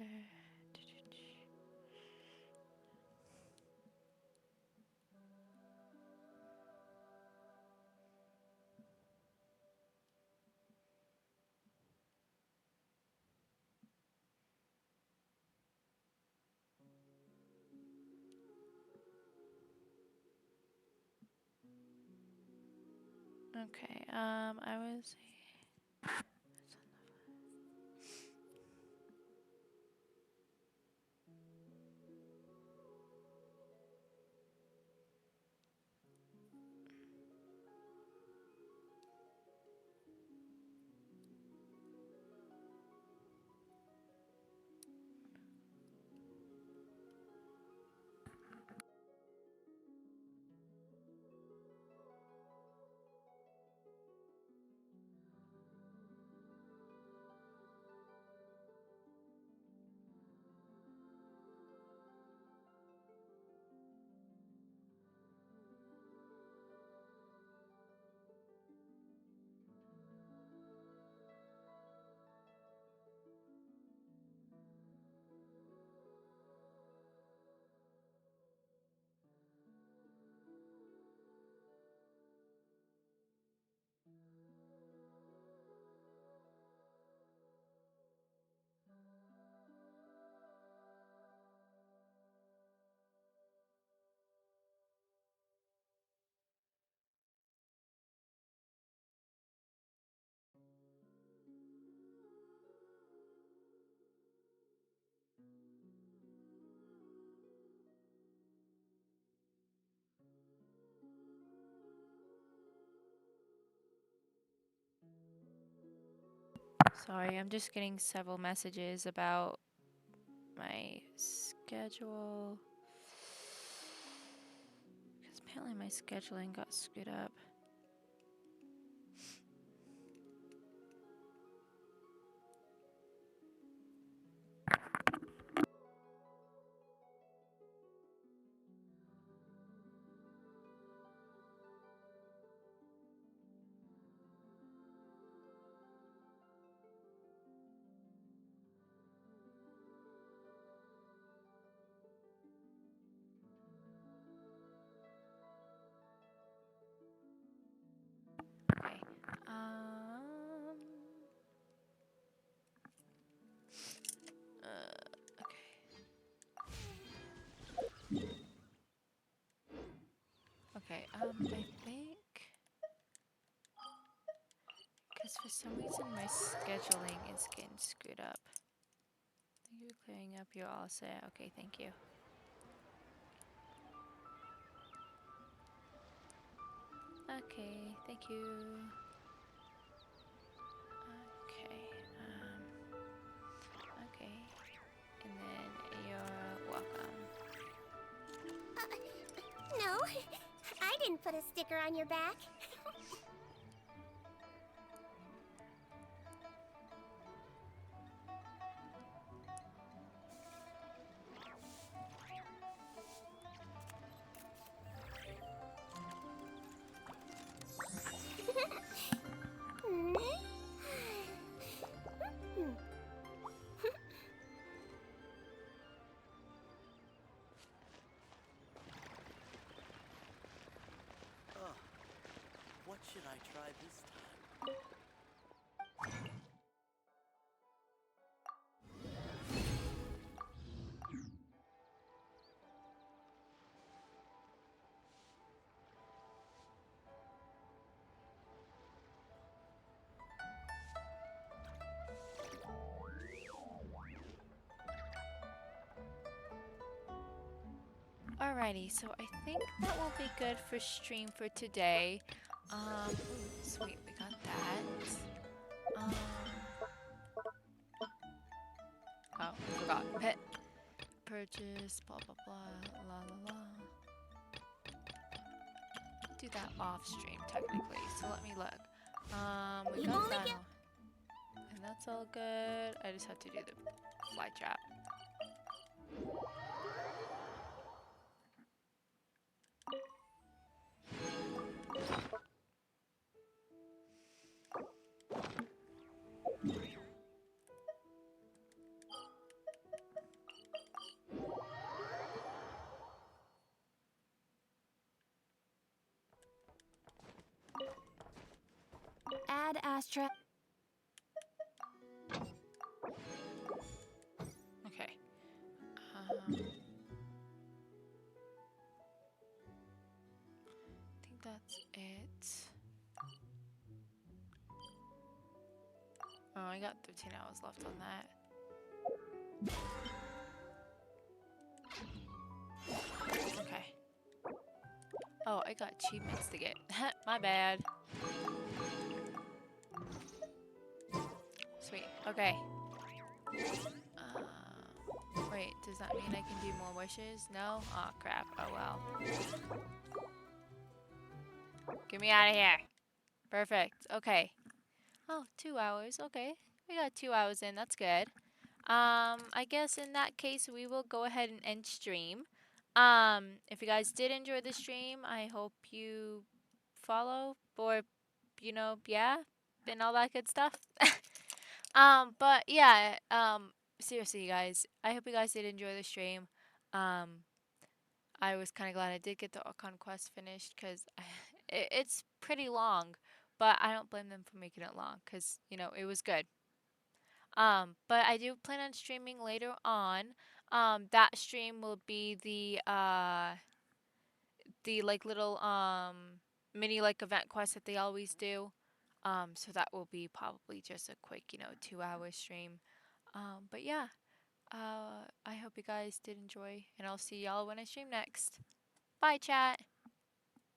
Okay, I was... Sorry, I'm just getting several messages about my schedule. Because apparently my scheduling got screwed up. Okay. Okay. I think because for some reason my scheduling is getting screwed up. Thank you for clearing up. You're all set. Okay, thank you. Okay, thank you. Okay. Okay. And then you're welcome. No, I didn't put a sticker on your back. What should I try this time? Alrighty, so I think that will be good for stream for today. Ooh, sweet, we got that. Oh, I forgot. Pet purchase, blah blah blah, la la la. Do that off stream technically. So let me look. We got that, and that's all good. I just have to do the fly trap. Add Astra. Okay. I think that's it. Oh, I got 13 hours left on that. Okay. Oh, I got achievements to get. My bad. Sweet. Okay. Wait, does that mean I can do more wishes? No? Aw, crap. Oh, well. Get me out of here. Perfect. Okay. Oh, 2 hours. Okay. We got 2 hours in. That's good. I guess in that case, we will go ahead and end stream. If you guys did enjoy the stream, I hope you follow or, you know, yeah, and all that good stuff. But yeah, seriously, you guys, I hope you guys did enjoy the stream. I was kind of glad I did get the Archon quest finished because it's pretty long, but I don't blame them for making it long because, you know, it was good. But I do plan on streaming later on. That stream will be the like little mini like event quest that they always do. So that will be probably just a quick, you know, 2 hour stream. But yeah, I hope you guys did enjoy, and I'll see y'all when I stream next. Bye, chat.